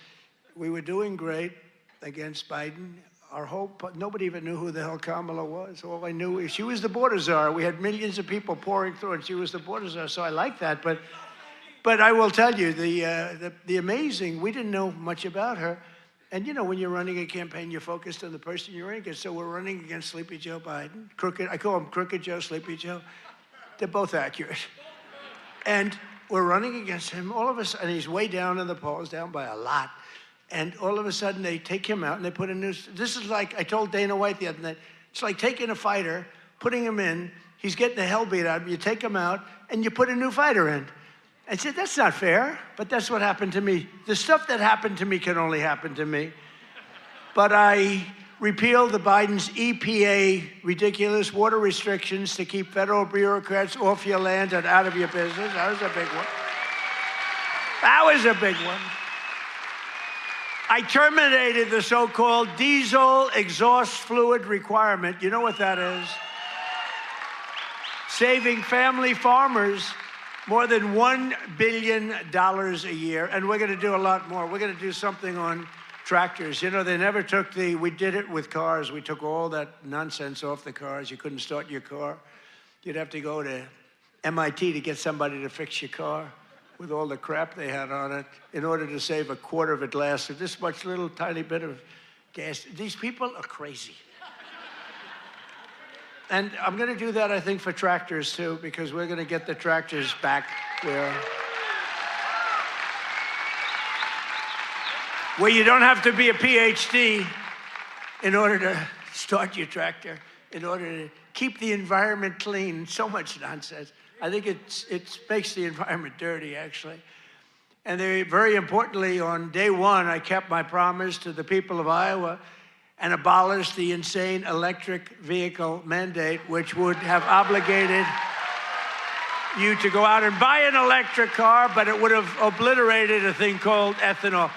we were doing great against Biden. Our hope, nobody even knew who the hell Kamala was. All I knew is she was the border czar. We had millions of people pouring through, and she was the border czar. So I like that. But I will tell you, the amazing, we didn't know much about her. And you know, when you're running a campaign, you're focused on the person you're running against. So we're running against Sleepy Joe Biden. Crooked, I call him Crooked Joe, Sleepy Joe. They're both accurate. And we're running against him. All of a sudden, he's way down in the polls, down by a lot. And all of a sudden, they take him out and they put a new, this is like, I told Dana White the other night, it's like taking a fighter, putting him in, he's getting the hell beat out of him, you take him out, and you put a new fighter in. I said, that's not fair, but that's what happened to me. The stuff that happened to me can only happen to me. But I repealed the Biden's EPA ridiculous water restrictions to keep federal bureaucrats off your land and out of your business. That was a big one. That was a big one. I terminated the so-called diesel exhaust fluid requirement. You know what that is? Saving family farmers more than $1 billion a year. And we're going to do a lot more. We're going to do something on tractors. You know, they never took we did it with cars. We took all that nonsense off the cars. You couldn't start your car. You'd have to go to MIT to get somebody to fix your car with all the crap they had on it in order to save a quarter of a glass of this much little tiny bit of gas. These people are crazy. And I'm going to do that, I think, for tractors, too, because we're going to get the tractors back where you don't have to be a PhD in order to start your tractor, in order to keep the environment clean. So much nonsense. I think it makes the environment dirty, actually. And very importantly, on day one, I kept my promise to the people of Iowa and abolished the insane electric vehicle mandate, which would have obligated you to go out and buy an electric car, but it would have obliterated a thing called ethanol.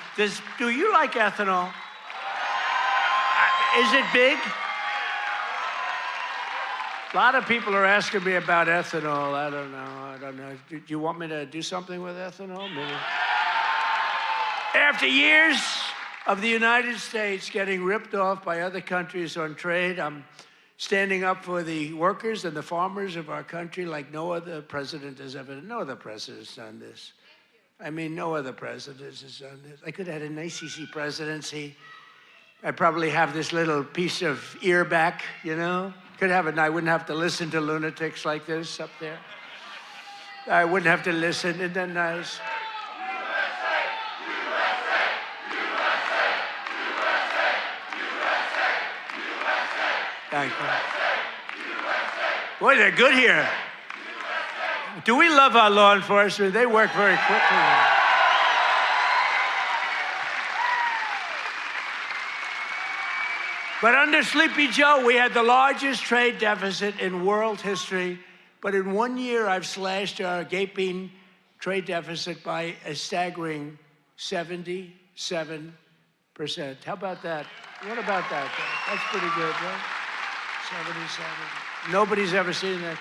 Do you like ethanol? Is it big? A lot of people are asking me about ethanol. I don't know. Do you want me to do something with ethanol? Maybe. After years of the United States getting ripped off by other countries on trade, I'm standing up for the workers and the farmers of our country like no other president has ever done. No other president has done this. I mean, no other president has done this. I could have had an ACC presidency. I'd probably have this little piece of ear back, you know? Could have it, and I wouldn't have to listen to lunatics like this up there. I wouldn't have to listen. Isn't that nice? Thank you. Boy, they're good here. Do we love our law enforcement? They work very quickly. But under Sleepy Joe, we had the largest trade deficit in world history. But in 1 year, I've slashed our gaping trade deficit by a staggering 77%. How about that? What about that? That's pretty good, right? 77. Nobody's ever seen that.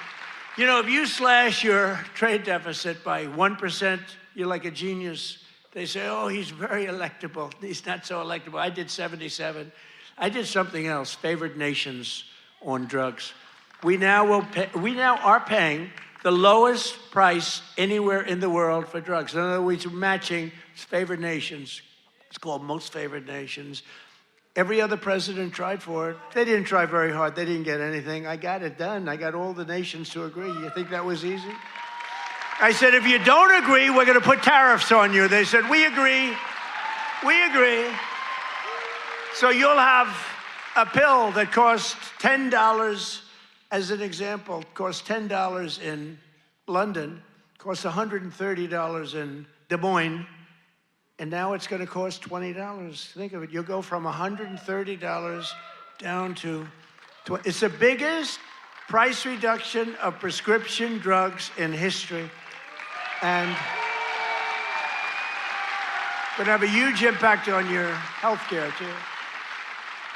You know, if you slash your trade deficit by 1%, you're like a genius. They say, oh, he's very electable. He's not so electable. I did 77. I did something else, favored nations on drugs. We now are paying the lowest price anywhere in the world for drugs. In other words, we're matching favored nations. It's called most favored nations. Every other president tried for it. They didn't try very hard. They didn't get anything. I got it done. I got all the nations to agree. You think that was easy? I said, if you don't agree, we're going to put tariffs on you. They said, we agree. We agree. So you'll have a pill that costs $10, as an example, costs $10 in London, costs $130 in Des Moines, and now it's going to cost $20. Think of it. You'll go from $130 down to $20. It's the biggest price reduction of prescription drugs in history. And going to have a huge impact on your health care, too.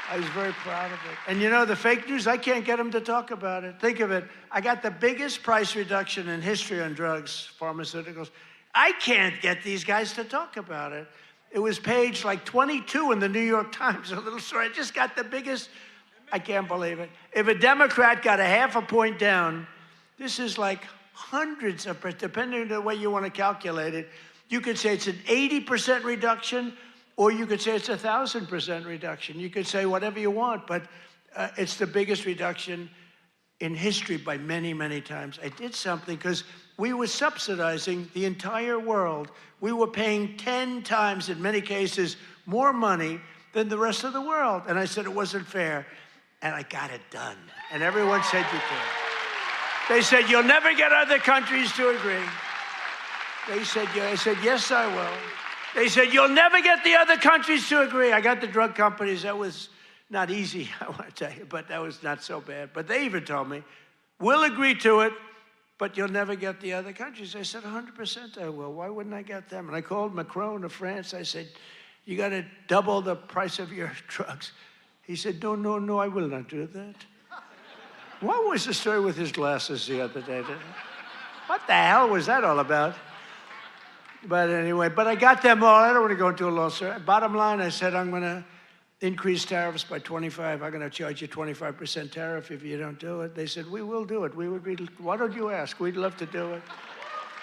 I was very proud of it. And you know, the fake news, I can't get them to talk about it. Think of it. I got the biggest price reduction in history on drugs, pharmaceuticals. I can't get these guys to talk about it. It was page like 22 in the New York Times, a little story. I just got the biggest, I can't believe it. If a Democrat got a half a point down, this is like hundreds of, depending on the way you want to calculate it, you could say it's an 80% reduction, or you could say it's 1,000% reduction. You could say whatever you want, but it's the biggest reduction in history by many, many times. I did something because we were subsidizing the entire world. We were paying 10 times, in many cases, more money than the rest of the world. And I said it wasn't fair, and I got it done. And everyone said you could. They said, you'll never get other countries to agree. They said, yeah. I said, yes, I will. They said, you'll never get the other countries to agree. I got the drug companies. That was not easy, I want to tell you, but that was not so bad. But they even told me, we'll agree to it, but you'll never get the other countries. I said, 100% I will. Why wouldn't I get them? And I called Macron of France. I said, you got to double the price of your drugs. He said, no, I will not do that. What was the story with his glasses the other day? What the hell was that all about? But anyway, but I got them all. I don't want to go into a long story. Bottom line, I said, I'm going to increase tariffs by 25. I'm going to charge you 25% tariff if you don't do it. They said, we will do it. We would be, why don't you ask? We'd love to do it.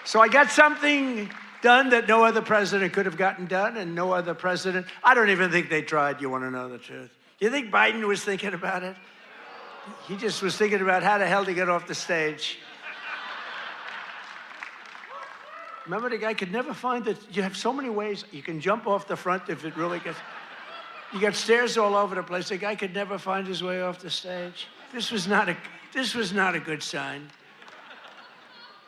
So I got something done that no other president could have gotten done, and no other president. I don't even think they tried, you want to know the truth. You think Biden was thinking about it? He just was thinking about how the hell to get off the stage. Remember, the guy could never find it. You have so many ways. You can jump off the front if it really gets... You got stairs all over the place. The guy could never find his way off the stage. This was not a good sign.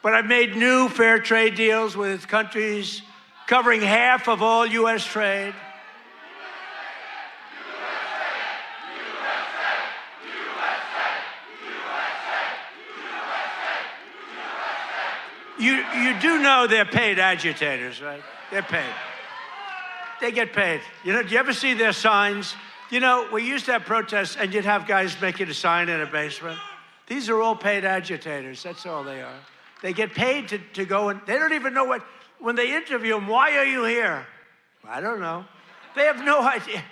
But I've made new fair trade deals with countries covering half of all U.S. trade. You do know they're paid agitators, right? They're paid. They get paid. You know, do you ever see their signs? You know, we used to have protests and you'd have guys making a sign in a basement. These are all paid agitators. That's all they are. They get paid to go and they don't even know what, when they interview them, why are you here? I don't know. They have no idea.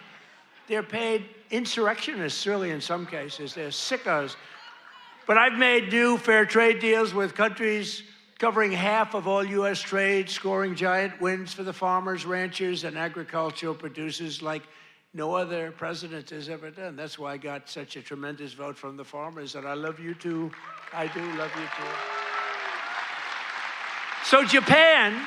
They're paid insurrectionists, really, in some cases. They're sickos. But I've made new fair trade deals with countries covering half of all U.S. trade, scoring giant wins for the farmers, ranchers, and agricultural producers like no other president has ever done. That's why I got such a tremendous vote from the farmers, and I love you too. I do love you too. So Japan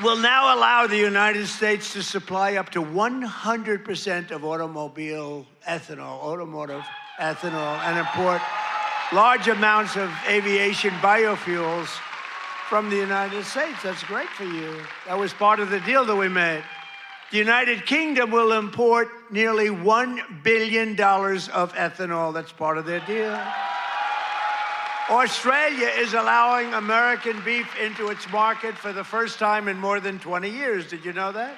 will now allow the United States to supply up to 100% of automotive ethanol, and import large amounts of aviation biofuels from the United States. That's great for you. That was part of the deal that we made. The United Kingdom will import nearly $1 billion of ethanol. That's part of their deal. Australia is allowing American beef into its market for the first time in more than 20 years. Did you know that?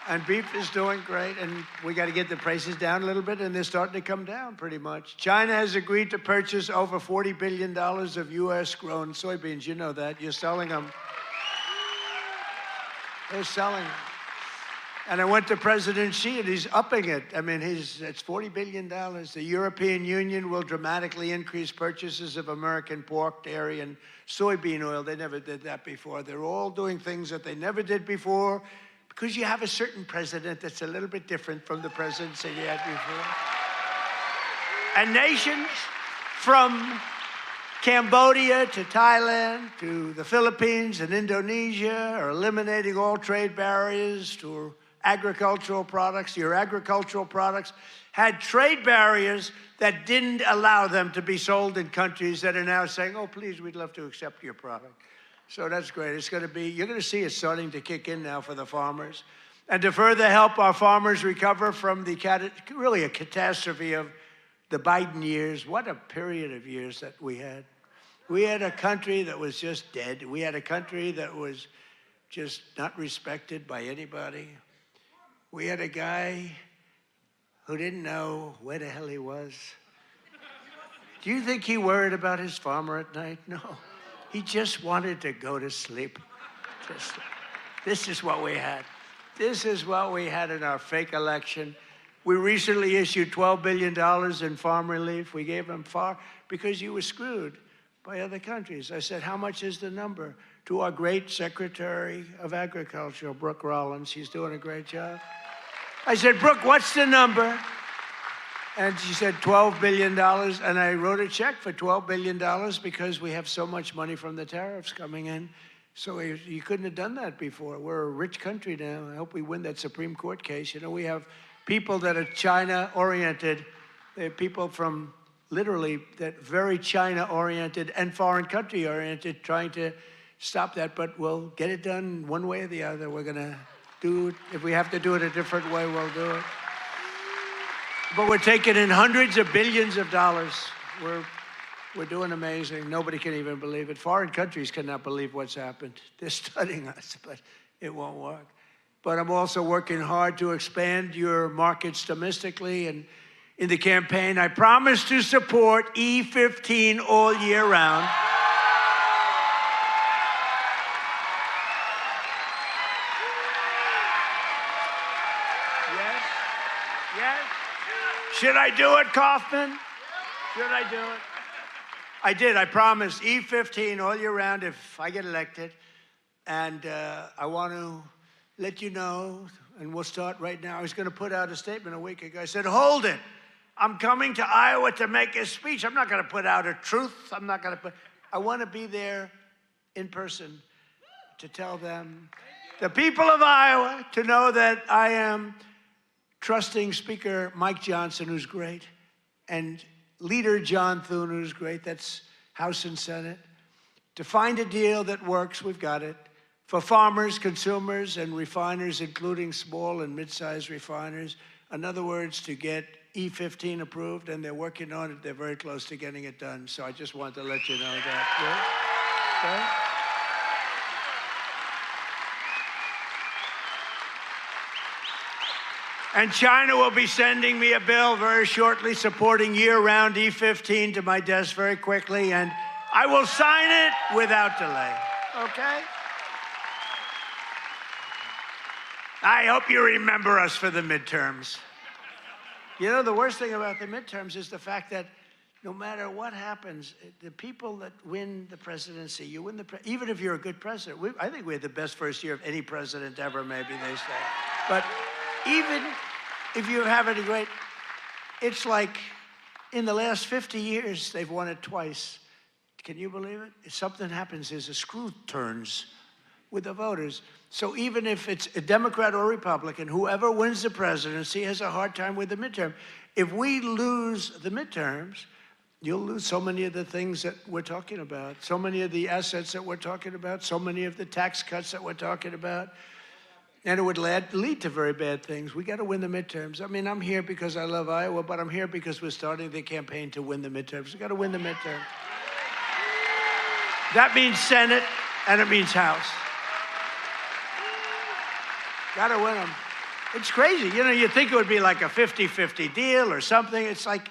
And beef is doing great, and we got to get the prices down a little bit, and they're starting to come down pretty much. China has agreed to purchase over $40 billion of U.S.-grown soybeans. You know that. You're selling them. They're selling them. And I went to President Xi, and he's upping it. I mean, it's $40 billion. The European Union will dramatically increase purchases of American pork, dairy, and soybean oil. They never did that before. They're all doing things that they never did before, because you have a certain president that's a little bit different from the presidents that you had before. And nations from Cambodia to Thailand to the Philippines and Indonesia are eliminating all trade barriers to agricultural products. Your agricultural products had trade barriers that didn't allow them to be sold in countries that are now saying, oh, please, we'd love to accept your product. So that's great. It's going to be, you're going to see it starting to kick in now for the farmers. And to further help our farmers recover from the really a catastrophe of the Biden years, what a period of years that we had. We had a country that was just dead. We had a country that was just not respected by anybody. We had a guy who didn't know where the hell he was. Do you think he worried about his farmer at night? No. He just wanted to go to sleep. This is what we had. This is what we had in our fake election. We recently issued $12 billion in farm relief. We gave them because you were screwed by other countries. I said, how much is the number? To our great Secretary of Agriculture, Brooke Rollins. She's doing a great job. I said, Brooke, what's the number? And she said $12 billion, and I wrote a check for $12 billion because we have so much money from the tariffs coming in. So you couldn't have done that before. We're a rich country now. I hope we win that Supreme Court case. You know, we have people that are China-oriented. They have people from literally that very China-oriented and foreign country-oriented trying to stop that, but we'll get it done one way or the other. We're going to do it. If we have to do it a different way, we'll do it. But we're taking in hundreds of billions of dollars. We're doing amazing. Nobody can even believe it. Foreign countries cannot believe what's happened. They're studying us, but it won't work. But I'm also working hard to expand your markets domestically. And in the campaign, I promise to support E15 all year round. Should I do it, Kaufman? Should I do it? I did. I promised E15 all year round if I get elected. And I want to let you know, and we'll start right now. I was going to put out a statement a week ago. I said, hold it. I'm coming to Iowa to make a speech. I'm not going to put out a truth. I want to be there in person to tell them, the people of Iowa, to know that I am trusting Speaker Mike Johnson, who's great, and Leader John Thune, who's great, that's House and Senate, to find a deal that works. We've got it. for farmers, consumers, and refiners, including small and mid-sized refiners. In other words, to get E15 approved, and they're working on it. They're very close to getting it done. So I just wanted to let you know that. Yeah? Okay? And China will be sending me a bill very shortly supporting year-round E15 to my desk very quickly, and I will sign it without delay. Okay? I hope you remember us for the midterms. You know, the worst thing about the midterms is the fact that no matter what happens, the people that win the presidency, you win the even if you're a good president. I think we had the best first year of any president ever, maybe they say. But even if you have any great, it's like in the last 50 years, they've won it twice. Can you believe it? If something happens, there's a screw turns with the voters. So even if it's a Democrat or Republican, whoever wins the presidency has a hard time with the midterm. If we lose the midterms, you'll lose so many of the things that we're talking about, so many of the assets that we're talking about, so many of the tax cuts that we're talking about. And it would lead to very bad things. We got to win the midterms. I mean, I'm here because I love Iowa, but I'm here because we're starting the campaign to win the midterms. We got to win the midterms. That means Senate, and it means House. Got to win them. It's crazy. You know, you'd think it would be like a 50-50 deal or something. It's like,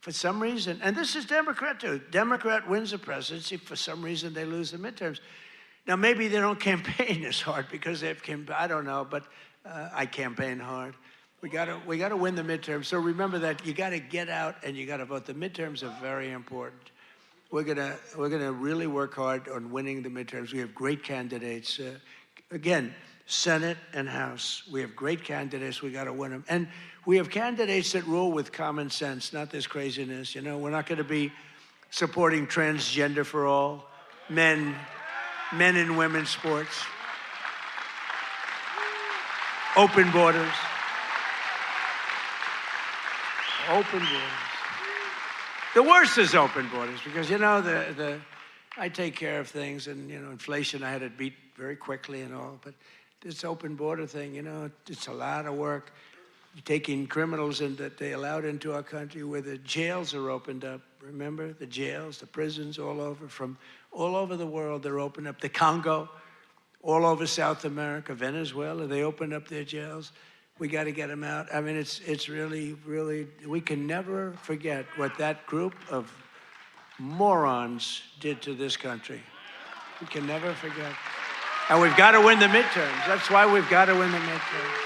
for some reason, and this is Democrat too. Democrat wins the presidency. For some reason, they lose the midterms. Now, maybe they don't campaign as hard because they've I don't know, but I campaign hard. We got to win the midterms. So remember that you got to get out and you got to vote. The midterms are very important. We're gonna really work hard on winning the midterms. We have great candidates. Again, Senate and House. We have great candidates. We got to win them. And we have candidates that rule with common sense, not this craziness. You know, we're not going to be supporting transgender for all, men and women's sports, open borders, open borders. The worst is open borders because, you know, I take care of things and, you know, inflation I had to beat very quickly and all, but this open border thing, you know, it's a lot of work. Taking criminals in that they allowed into our country where the jails are opened up. Remember the jails, the prisons all over, from all over the world, they're opened up. The Congo, all over South America, Venezuela, they opened up their jails. We got to get them out. I mean, it's really, really, we can never forget what that group of morons did to this country. We can never forget. And we've got to win the midterms. That's why we've got to win the midterms.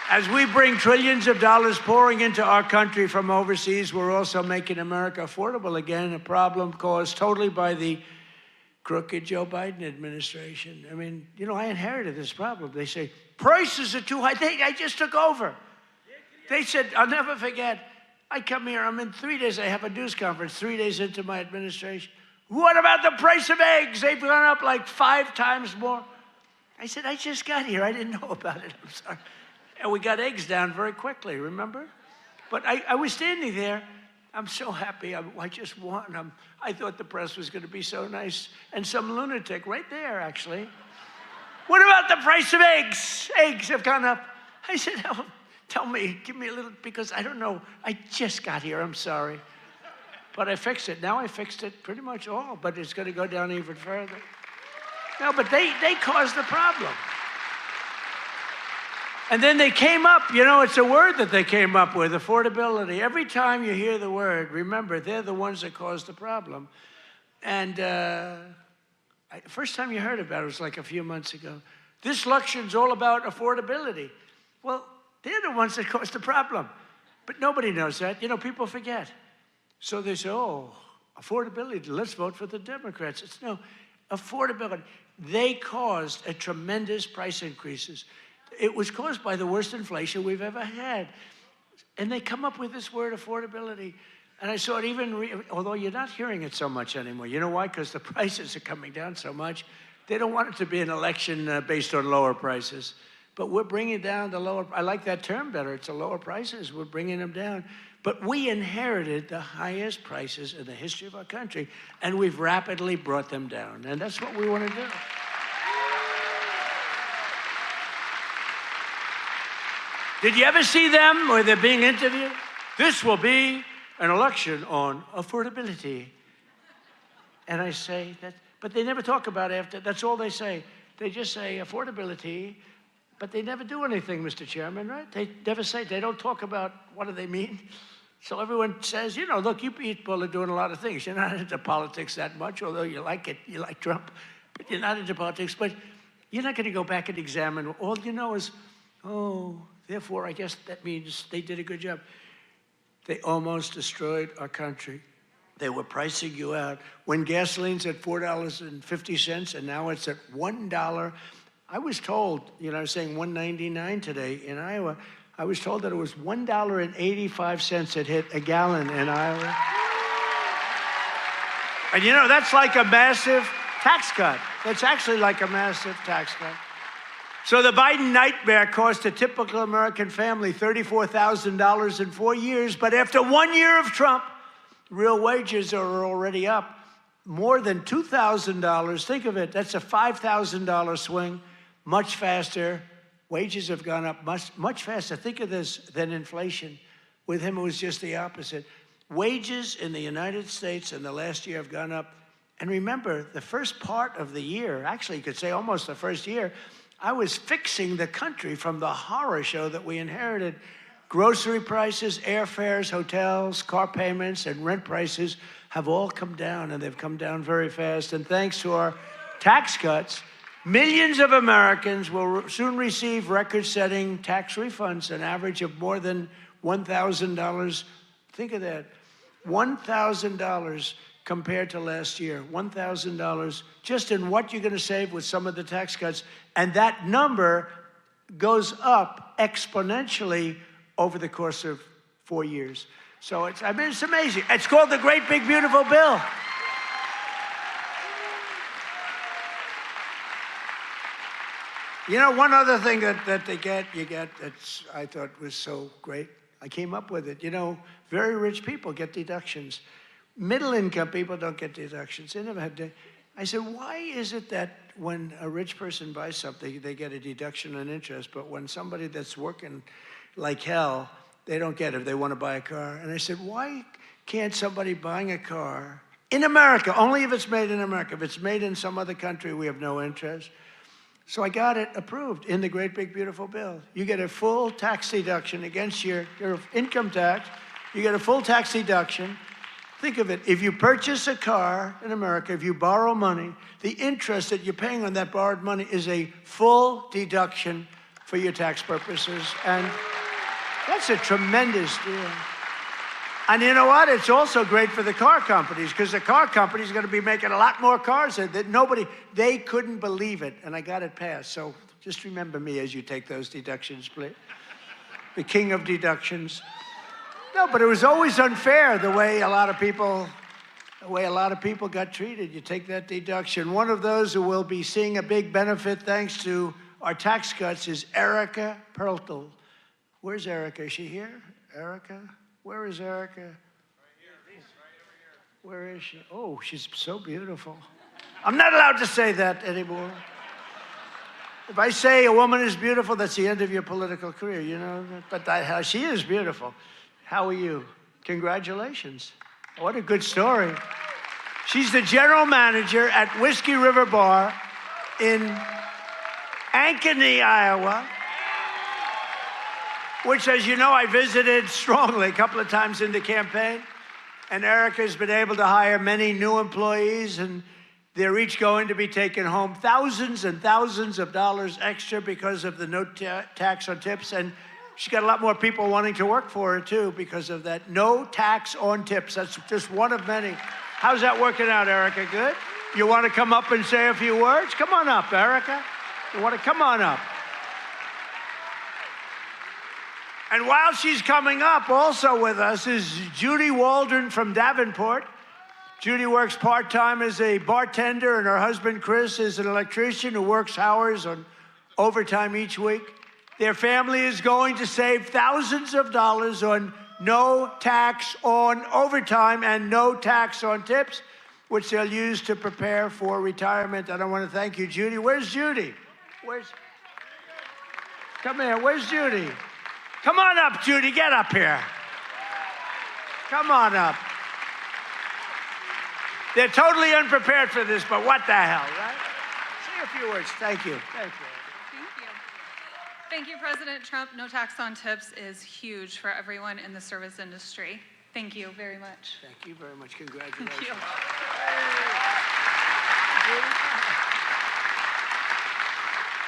As we bring trillions of dollars pouring into our country from overseas, we're also making America affordable again, a problem caused totally by the crooked Joe Biden administration. I mean, you know, I inherited this problem. They say, prices are too high. I just took over. They said, I'll never forget, I come here, I'm in 3 days, I have a news conference 3 days into my administration. What about the price of eggs? They've gone up like 5 times more. I said, I just got here. I didn't know about it. I'm sorry. And we got eggs down very quickly, remember? But I was standing there. I'm so happy. I just won. I thought the press was going to be so nice. And some lunatic right there, actually. What about the price of eggs? Eggs have gone up. I said, oh, tell me, give me a little, because I don't know. I just got here. I'm sorry. But I fixed it. Now I fixed it pretty much all, but it's going to go down even further. No, but they caused the problem. And then they came up, you know, it's a word that they came up with, affordability. Every time you hear the word, remember, they're the ones that caused the problem. And first time you heard about it was like a few months ago. This election's all about affordability. Well, they're the ones that caused the problem. But nobody knows that. You know, people forget. So they say, oh, affordability, let's vote for the Democrats. It's no, affordability. They caused a tremendous price increases. It was caused by the worst inflation we've ever had. And they come up with this word, affordability. And I saw it even, although you're not hearing it so much anymore. You know why? Because the prices are coming down so much. They don't want it to be an election based on lower prices. But we're bringing down the lower, I like that term better. It's the lower prices. We're bringing them down. But we inherited the highest prices in the history of our country, and we've rapidly brought them down. And that's what we want to do. Did you ever see them where they're being interviewed? This will be an election on affordability. And I say that, but they never talk about after. That's all they say. They just say affordability, but they never do anything, Mr. Chairman, right? They never say, they don't talk about what do they mean. So everyone says, you know, look, you people are doing a lot of things. You're not into politics that much, although you like it. You like Trump, but you're not into politics. But you're not going to go back and examine. All you know is, oh, therefore, I guess that means they did a good job. They almost destroyed our country. They were pricing you out. When gasoline's at $4.50 and now it's at $1, I was told, you know, I was saying $1.99 today in Iowa. I was told that it was $1.85 that hit a gallon in Iowa. And you know, that's like a massive tax cut. That's actually like a massive tax cut. So the Biden nightmare cost a typical American family $34,000 in 4 years, but after 1 year of Trump, real wages are already up more than $2,000. Think of it, that's a $5,000 swing, much faster. Wages have gone up much faster. Think of this than inflation. With him, it was just the opposite. Wages in the United States in the last year have gone up. And remember, the first part of the year, actually you could say almost the first year, I was fixing the country from the horror show that we inherited. Grocery prices, airfares, hotels, car payments, and rent prices have all come down, and they've come down very fast. And thanks to our tax cuts, millions of Americans will soon receive record-setting tax refunds, an average of more than $1,000. Think of that, $1,000 compared to last year, $1,000 just in what you're going to save with some of the tax cuts. And that number goes up exponentially over the course of 4 years. So it's amazing. It's called the Great Big Beautiful Bill. You know, one other thing that you get that's I thought was so great, I came up with it. You know, very rich people get deductions. Middle-income people don't get deductions. They never had to. I said, why is it that when a rich person buys something, they get a deduction on interest, but when somebody that's working like hell, they don't get it if they want to buy a car? And I said, why can't somebody buying a car in America, only if it's made in America, if it's made in some other country, we have no interest. So I got it approved in the Great Big Beautiful Bill. You get a full tax deduction against your income tax. You get a full tax deduction. Think of it, if you purchase a car in America, if you borrow money, the interest that you're paying on that borrowed money is a full deduction for your tax purposes. And that's a tremendous deal. And you know what? It's also great for the car companies, because the car companies are going to be making a lot more cars that they couldn't believe it. And I got it passed. So just remember me as you take those deductions, please. The king of deductions. No, but it was always unfair the way a lot of people got treated. You take that deduction. One of those who will be seeing a big benefit thanks to our tax cuts is Erica Perltel. Where's Erica? Is she here? Erica? Where is Erica? Right here. Right over here. Where is she? Oh, she's so beautiful. I'm not allowed to say that anymore. If I say a woman is beautiful, that's the end of your political career, you know? But she is beautiful. How are you? Congratulations. What a good story. She's the general manager at Whiskey River Bar in Ankeny, Iowa, which, as you know, I visited strongly a couple of times in the campaign. And Erica's been able to hire many new employees, and they're each going to be taking home thousands and thousands of dollars extra because of the no tax on tips. And she's got a lot more people wanting to work for her, too, because of that no tax on tips. That's just one of many. How's that working out, Erica? Good? You want to come up and say a few words? Come on up, Erica. You want to come on up? And while she's coming up, also with us is Judy Waldron from Davenport. Judy works part-time as a bartender, and her husband, Chris, is an electrician who works hours on overtime each week. Their family is going to save thousands of dollars on no tax on overtime and no tax on tips, which they'll use to prepare for retirement. And I want to thank you, Judy. Where's Judy? Come here. Where's Judy? Come on up, Judy. Get up here. Come on up. They're totally unprepared for this, but what the hell, right? Say a few words. Thank you. Thank you. Thank you, President Trump. No tax on tips is huge for everyone in the service industry. Thank you very much. Thank you very much. Congratulations. Thank you.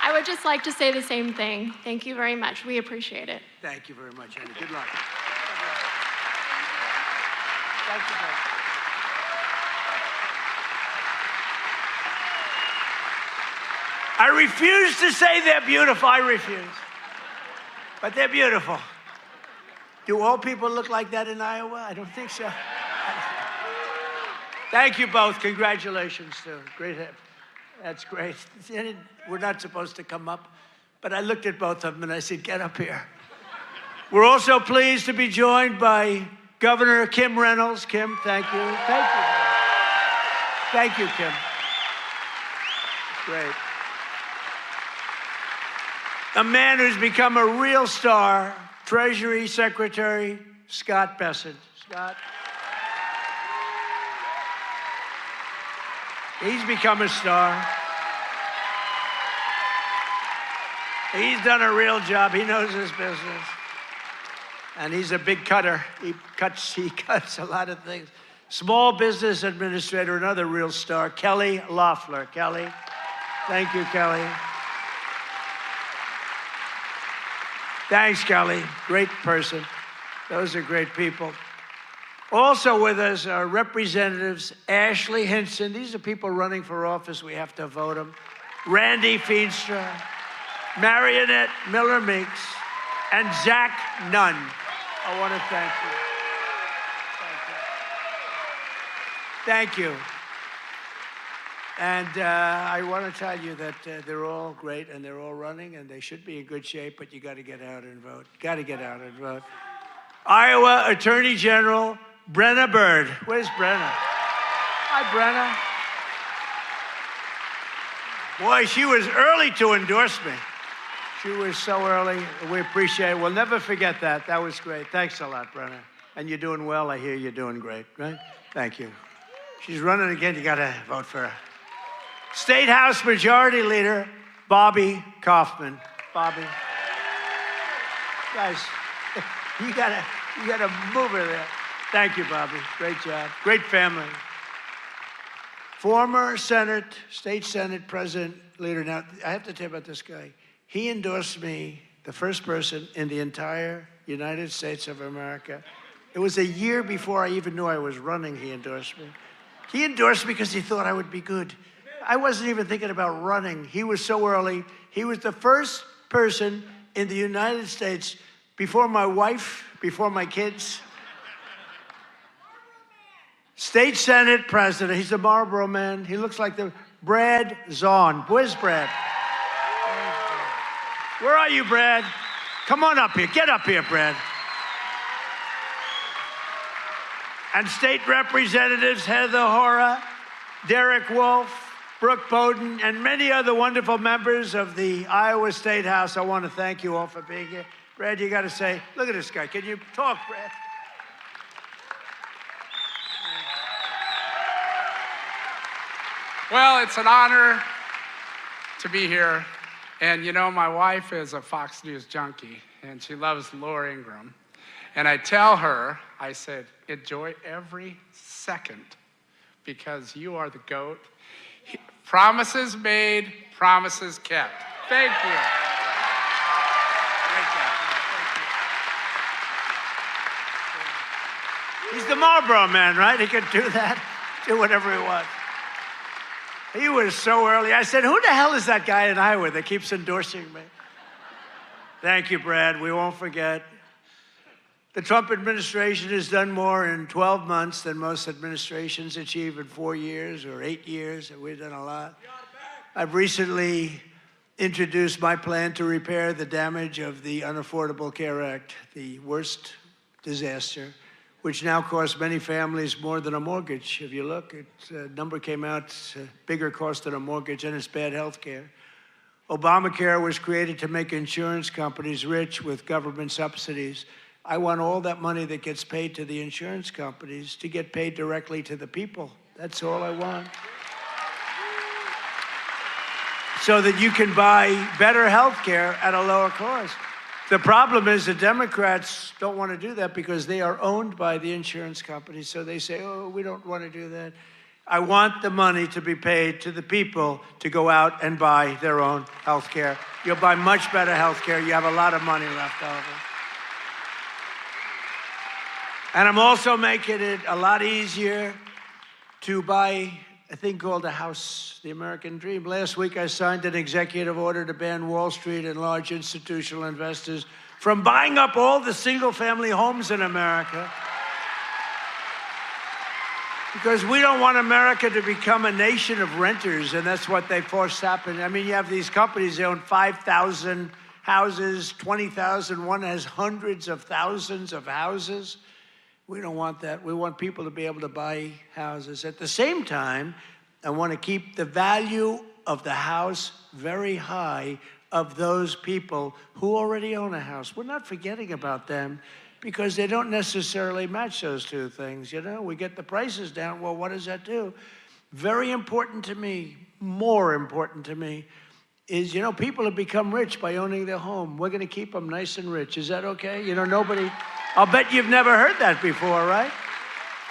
I would just like to say the same thing. Thank you very much. We appreciate it. Thank you very much, Annie. Good luck. Thank you, guys. I refuse to say they're beautiful. I refuse. But they're beautiful. Do all people look like that in Iowa? I don't think so. Thank you both. Congratulations, too. Great. That's great. We're not supposed to come up, but I looked at both of them and I said, get up here. We're also pleased to be joined by Governor Kim Reynolds. Kim, thank you. Thank you. Thank you, Kim. Great. A man who's become a real star, Treasury Secretary Scott Bessent. Scott. He's become a star. He's done a real job. He knows his business. And he's a big cutter. He cuts a lot of things. Small Business Administrator, another real star, Kelly Loeffler. Kelly. Thank you, Kelly. Thanks, Kelly. Great person. Those are great people. Also with us are Representatives Ashley Hinson. These are people running for office. We have to vote them. Randy Feenstra, Marionette Miller-Meeks, and Zach Nunn. I want to thank you. Thank you. And I want to tell you that they're all great and they're all running and they should be in good shape, but you got to get out and vote. Got to get out and vote. Iowa Attorney General Brenna Bird. Where's Brenna? Hi, Brenna. Boy, she was early to endorse me. She was so early. We appreciate it. We'll never forget that. That was great. Thanks a lot, Brenna. And you're doing well. I hear you're doing great, right? Thank you. She's running again. You got to vote for her. State House Majority Leader Bobby Kaufman. Bobby. Guys, you gotta move her there. Thank you, Bobby. Great job. Great family. Former State Senate President Leader. Now, I have to tell you about this guy. He endorsed me, the first person in the entire United States of America. It was a year before I even knew I was running, he endorsed me. He endorsed me because he thought I would be good. I wasn't even thinking about running. He was so early. He was the first person in the United States, before my wife, before my kids. State Senate President. He's the Marlboro man. He looks like the Brad Zahn. Where's Brad? Where are you, Brad? Come on up here. Get up here, Brad. And state representatives Heather Hora, Derek Wolf, Brooke Bowden, and many other wonderful members of the Iowa State House. I want to thank you all for being here. Brad, you got to say, look at this guy. Can you talk, Brad? Well, it's an honor to be here. And you know, my wife is a Fox News junkie, and she loves Laura Ingraham. And I tell her, I said, enjoy every second because you are the GOAT. Promises made, promises kept. Thank you. Great job. He's the Marlboro man, right? He could do that, do whatever he wants. He was so early. I said, who the hell is that guy in Iowa that keeps endorsing me? Thank you, Brad. We won't forget. The Trump administration has done more in 12 months than most administrations achieve in 4 years or 8 years. We've done a lot. I've recently introduced my plan to repair the damage of the Unaffordable Care Act, the worst disaster, which now costs many families more than a mortgage. If you look, a number came out, it's a bigger cost than a mortgage, and it's bad health care. Obamacare was created to make insurance companies rich with government subsidies. I want all that money that gets paid to the insurance companies to get paid directly to the people. That's all I want. So that you can buy better health care at a lower cost. The problem is the Democrats don't want to do that because they are owned by the insurance companies. So they say, oh, we don't want to do that. I want the money to be paid to the people to go out and buy their own health care. You'll buy much better health care. You have a lot of money left over. And I'm also making it a lot easier to buy a thing called a house, the American dream. Last week, I signed an executive order to ban Wall Street and large institutional investors from buying up all the single-family homes in America. Because we don't want America to become a nation of renters, and that's what they forced happen. I mean, you have these companies, they own 5,000 houses, 20,000. One has hundreds of thousands of houses. We don't want that. We want people to be able to buy houses. At the same time, I want to keep the value of the house very high of those people who already own a house. We're not forgetting about them because they don't necessarily match those two things. You know, we get the prices down. Well, what does that do? Very important to me, more important to me, is, you know, people have become rich by owning their home. We're going to keep them nice and rich. Is that okay? You know, nobody... I'll bet you've never heard that before, right?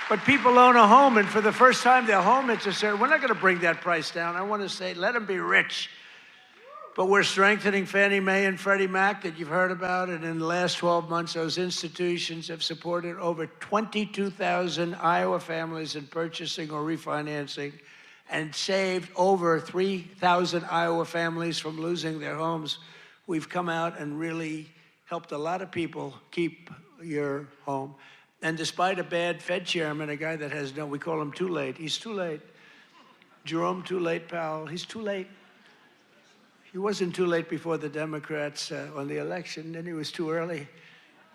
But people own a home, and for the first time, their home, it's a certain... We're not going to bring that price down. I want to say, let them be rich. But we're strengthening Fannie Mae and Freddie Mac that you've heard about, and in the last 12 months, those institutions have supported over 22,000 Iowa families in purchasing or refinancing and saved over 3,000 Iowa families from losing their homes. We've come out and really helped a lot of people keep your home. And despite a bad Fed chairman, a guy that has no, we call him too late. He's too late. Jerome Too Late Powell, he's too late. He wasn't too late before the Democrats on the election, then he was too early.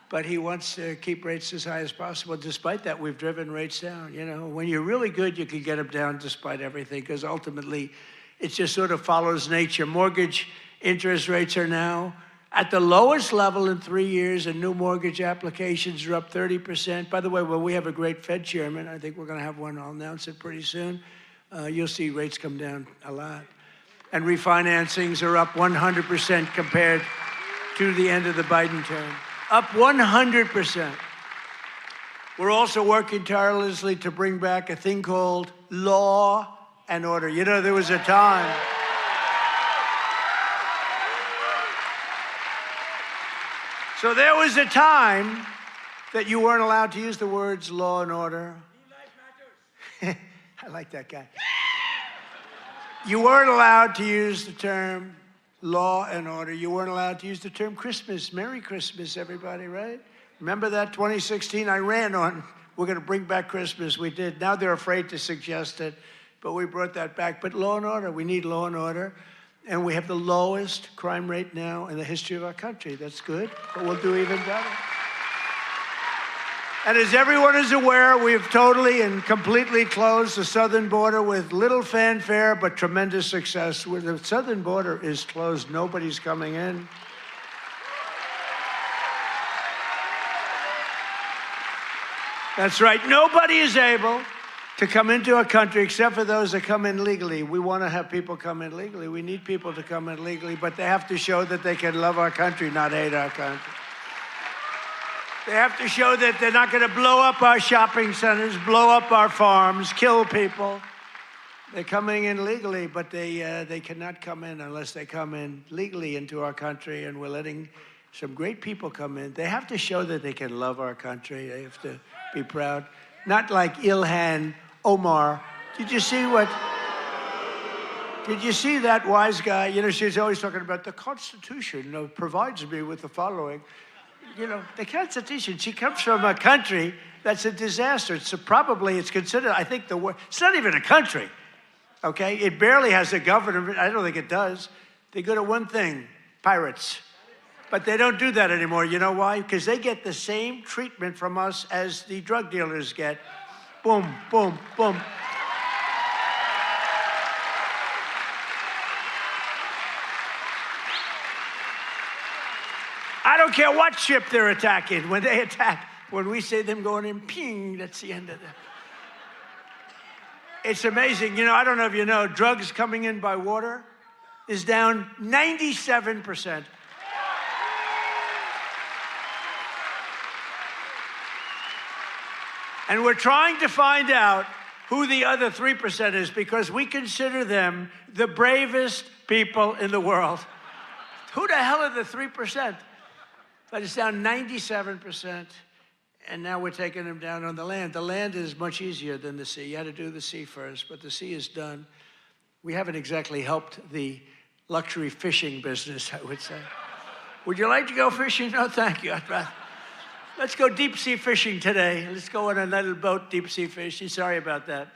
But he wants to keep rates as high as possible. Despite that, we've driven rates down. You know, when you're really good, you can get them down despite everything, because ultimately, it just sort of follows nature. Mortgage interest rates are now at the lowest level in 3 years, and new mortgage applications are up 30%. By the way, well, we have a great Fed chairman. I think we're going to have one. I'll announce it pretty soon. You'll see rates come down a lot. And refinancings are up 100% compared to the end of the Biden term. Up 100%. We're also working tirelessly to bring back a thing called law and order. You know, there was a time... So there was a time that you weren't allowed to use the words law and order. I like that guy. You weren't allowed to use the term law and order. You weren't allowed to use the term Christmas. Merry Christmas, everybody, right? Remember that 2016? I ran on, we're going to bring back Christmas. We did. Now they're afraid to suggest it, but we brought that back. But law and order, we need law and order. And we have the lowest crime rate now in the history of our country. That's good, but we'll do even better. And as everyone is aware, we've totally and completely closed the southern border with little fanfare, but tremendous success. Where the southern border is closed, nobody's coming in. That's right, nobody is able to come into a country except for those that come in legally. We want to have people come in legally. We need people to come in legally, but they have to show that they can love our country, not hate our country. They have to show that they're not going to blow up our shopping centers, blow up our farms, kill people. They're coming in legally, but they cannot come in unless they come in legally into our country, and we're letting some great people come in. They have to show that they can love our country. They have to be proud. Not like Ilhan Omar. Did you see that wise guy? You know, she's always talking about the Constitution provides me with the following. You know, the Constitution, she comes from a country that's a disaster. It's considered, I think, the worst. It's not even a country, okay? It barely has a government. I don't think it does. They're good at one thing, pirates. But they don't do that anymore. You know why? Because they get the same treatment from us as the drug dealers get. Boom, boom, boom. I don't care what ship they're attacking. When they attack, when we say them going in, ping, that's the end of it. It's amazing. You know, I don't know if you know, drugs coming in by water is down 97%. And we're trying to find out who the other 3% is, because we consider them the bravest people in the world. Who the hell are the 3%? But it's down 97%, and now we're taking them down on the land. The land is much easier than the sea. You had to do the sea first, but the sea is done. We haven't exactly helped the luxury fishing business, I would say. Would you like to go fishing? No, thank you. I'd rather. Let's go deep sea fishing today. Let's go on a little boat deep sea fishing. Sorry about that.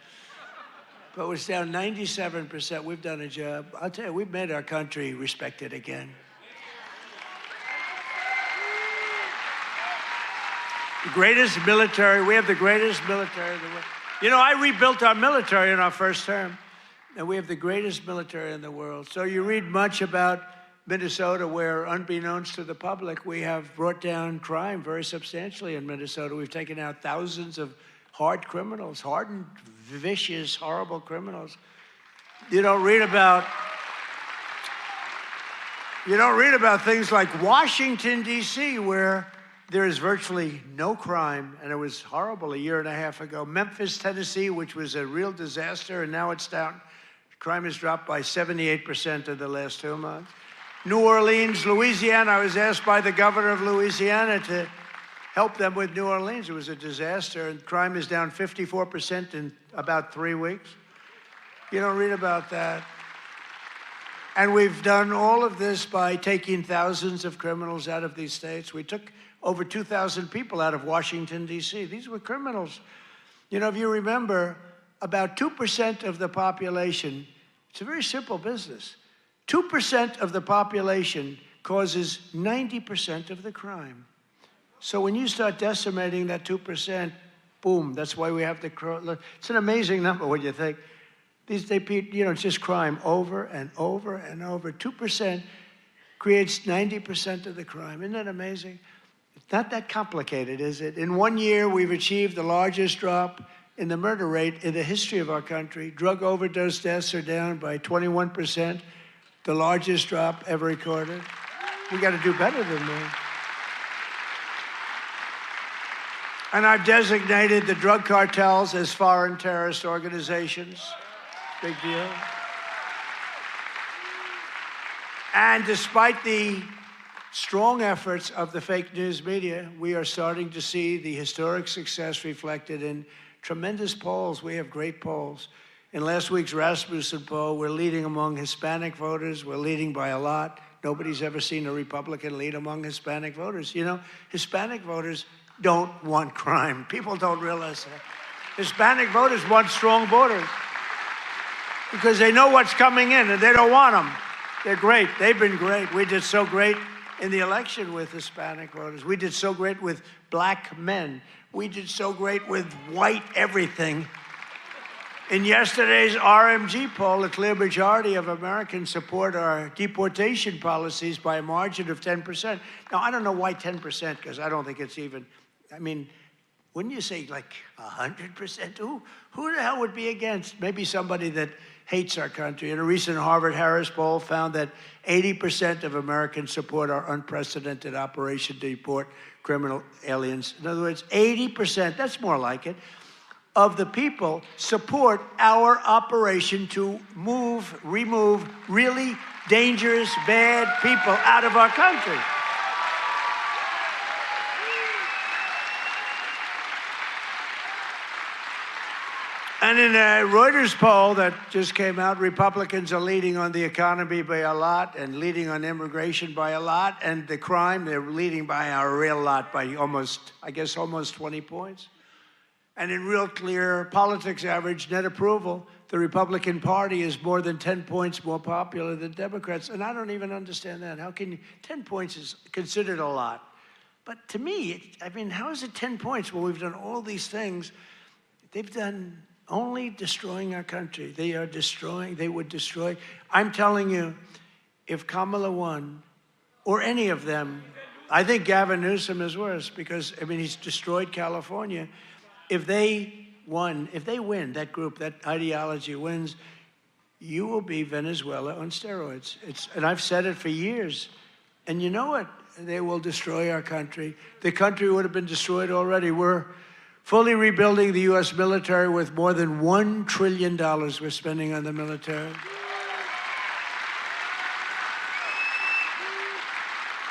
But it's down 97%. We've done a job. I'll tell you, we've made our country respected again. The greatest military. We have the greatest military in the world. You know, I rebuilt our military in our first term, and we have the greatest military in the world. So you read much about Minnesota, where, unbeknownst to the public, we have brought down crime very substantially in Minnesota. We've taken out thousands of hard criminals, hardened, vicious, horrible criminals. You don't read about things like Washington, D.C., where there is virtually no crime, and it was horrible a year and a half ago. Memphis, Tennessee, which was a real disaster, and now it's down. Crime has dropped by 78% in the last 2 months. New Orleans, Louisiana, I was asked by the governor of Louisiana to help them with New Orleans. It was a disaster, and crime is down 54% in about 3 weeks. You don't read about that. And we've done all of this by taking thousands of criminals out of these states. We took over 2,000 people out of Washington, D.C. These were criminals. You know, if you remember, about 2% of the population, it's a very simple business. 2% of the population causes 90% of the crime. So when you start decimating that 2%, boom, that's why we have the, it's an amazing number when you think. You know, it's just crime over and over and over. 2% creates 90% of the crime. Isn't that amazing? It's not that complicated, is it? In 1 year, we've achieved the largest drop in the murder rate in the history of our country. Drug overdose deaths are down by 21%. The largest drop ever recorded. We got to do better than that. And I've designated the drug cartels as foreign terrorist organizations. Big deal. And despite the strong efforts of the fake news media, we are starting to see the historic success reflected in tremendous polls. We have great polls. In last week's Rasmussen poll, we're leading among Hispanic voters. We're leading by a lot. Nobody's ever seen a Republican lead among Hispanic voters. You know, Hispanic voters don't want crime. People don't realize that. Hispanic voters want strong borders because they know what's coming in and they don't want them. They're great. They've been great. We did so great in the election with Hispanic voters. We did so great with black men. We did so great with white everything. In yesterday's RMG poll, a clear majority of Americans support our deportation policies by a margin of 10%. Now, I don't know why 10%, because I don't think it's even, I mean, wouldn't you say like 100%? Who the hell would be against? Maybe somebody that hates our country. In a recent Harvard-Harris poll found that 80% of Americans support our unprecedented operation to deport criminal aliens. In other words, 80%, that's more like it, of the people support our operation to remove really dangerous, bad people out of our country. And in a Reuters poll that just came out, Republicans are leading on the economy by a lot and leading on immigration by a lot, and the crime, they're leading by a real lot, by almost, I guess, almost 20 points. And in real clear politics average net approval, the Republican Party is more than 10 points more popular than Democrats. And I don't even understand that. How can 10 points is considered a lot? But to me, I mean, how is it 10 points when we've done all these things? They've done only destroying our country. They are destroying, they would destroy. I'm telling you, if Kamala won, or any of them, I think Gavin Newsom is worse because, I mean, he's destroyed California. If they win, that group, that ideology wins, you will be Venezuela on steroids. And I've said it for years. And you know what? They will destroy our country. The country would have been destroyed already. We're fully rebuilding the U.S. military with more than $1 trillion we're spending on the military.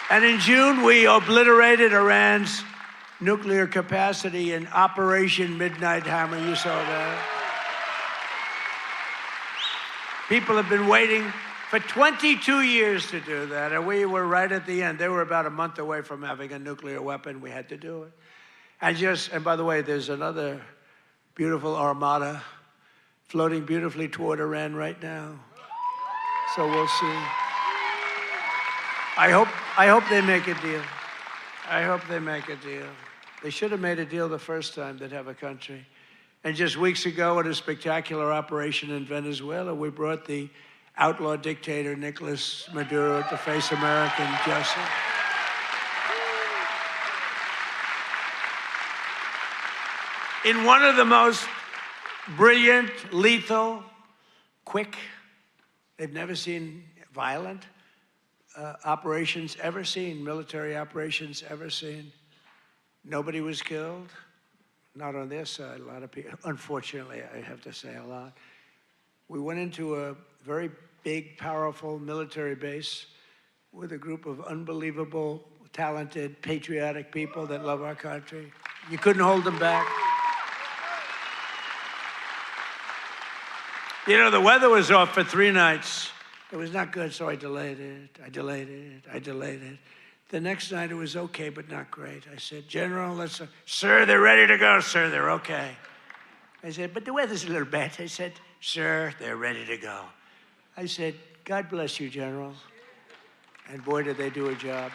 And in June, we obliterated Iran's nuclear capacity in Operation Midnight Hammer. You saw that. People have been waiting for 22 years to do that, and we were right at the end. They were about a month away from having a nuclear weapon. We had to do it. And by the way, there's another beautiful armada floating beautifully toward Iran right now. So we'll see. I hope they make a deal. I hope they make a deal. They should have made a deal the first time they'd have a country. And just weeks ago, at a spectacular operation in Venezuela, we brought the outlaw dictator Nicolas Maduro to face American justice. In one of the most brilliant, lethal, quick, they've never seen violent operations ever seen, military operations ever seen. Nobody was killed, not on their side, a lot of people, unfortunately, I have to say a lot. We went into a very big, powerful military base with a group of unbelievable, talented, patriotic people that love our country. You couldn't hold them back. You know, the weather was off for 3 nights. It was not good, so I delayed it. The next night it was okay, but not great. I said, General, sir, they're ready to go, sir, they're okay. I said, but the weather's a little bad. I said, sir, they're ready to go. I said, God bless you, General. And boy, did they do a job.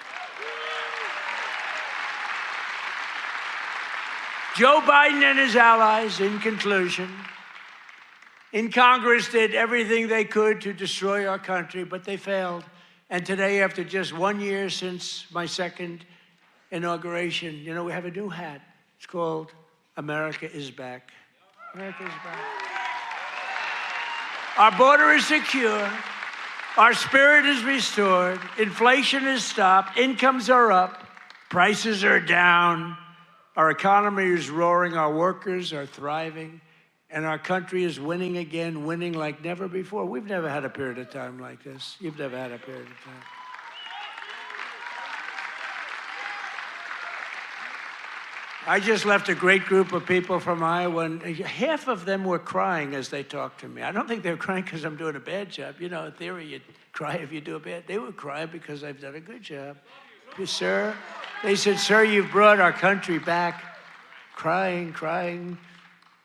Joe Biden and his allies, in conclusion, in Congress did everything they could to destroy our country, but they failed. And today, after just 1 year since my second inauguration, you know, we have a new hat. It's called America is Back. America is back. Our border is secure. Our spirit is restored. Inflation is stopped. Incomes are up. Prices are down. Our economy is roaring. Our workers are thriving. And our country is winning again, winning like never before. We've never had a period of time like this. You've never had a period of time. I just left a great group of people from Iowa, and half of them were crying as they talked to me. I don't think they were crying because I'm doing a bad job. You know, in theory, you'd cry if you do a bad. They were crying because I've done a good job. Sir, they said, sir, you've brought our country back. Crying.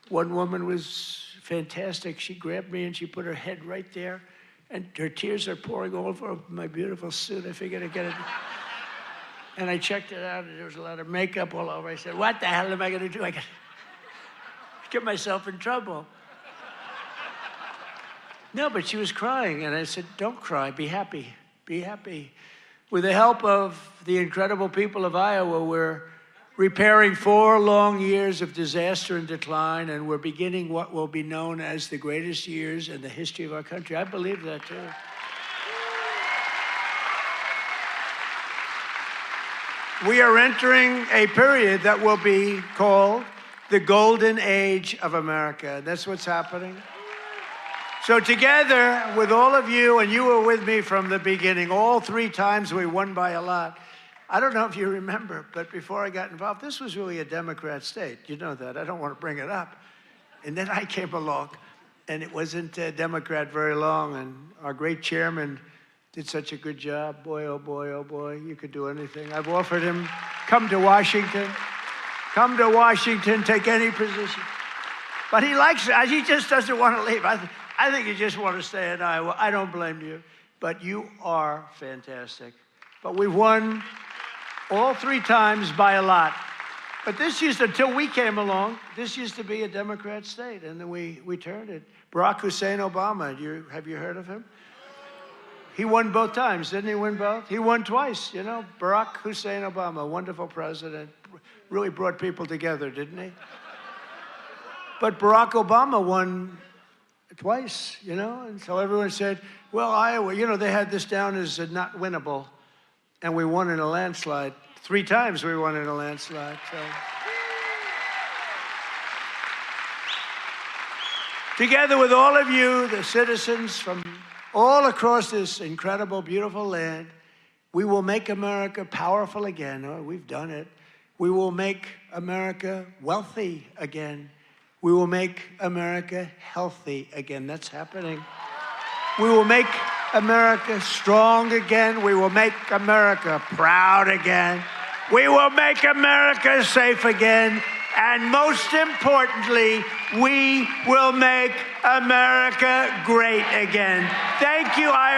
One woman was fantastic. She grabbed me and she put her head right there, and her tears are pouring all over my beautiful suit. I figured I'd get it. And I checked it out, and there was a lot of makeup all over. I said, what the hell am I going to do? I got to get myself in trouble. No, but she was crying, and I said, don't cry. Be happy. Be happy. With the help of the incredible people of Iowa, we're repairing 4 long years of disaster and decline, and we're beginning what will be known as the greatest years in the history of our country. I believe that, too. We are entering a period that will be called the golden age of America. That's what's happening. So together with all of you, and you were with me from the beginning, all 3 times we won by a lot. I don't know if you remember, but before I got involved, this was really a Democrat state. You know that. I don't want to bring it up. And then I came along, and it wasn't a Democrat very long, and our great chairman did such a good job. Boy, oh boy, you could do anything. I've offered him, come to Washington, take any position. But he likes it. He just doesn't want to leave. I think you just want to stay in Iowa. I don't blame you. But you are fantastic. But we've won all 3 times by a lot. But this until we came along, this used to be a Democrat state, and then we turned it. Barack Hussein Obama, have you heard of him? He won both times, didn't he win both? He won twice, you know. Barack Hussein Obama, wonderful president, really brought people together, didn't he? But Barack Obama won twice, you know, and so everyone said, well, Iowa, you know, they had this down as not winnable, and we won in a landslide. 3 times we won in a landslide, so. Together with all of you, the citizens from all across this incredible, beautiful land, we will make America powerful again. Oh, we've done it. We will make America wealthy again. We will make America healthy again. That's happening. We will make America strong again. We will make America proud again. We will make America safe again. And most importantly, we will make America great again. Thank you.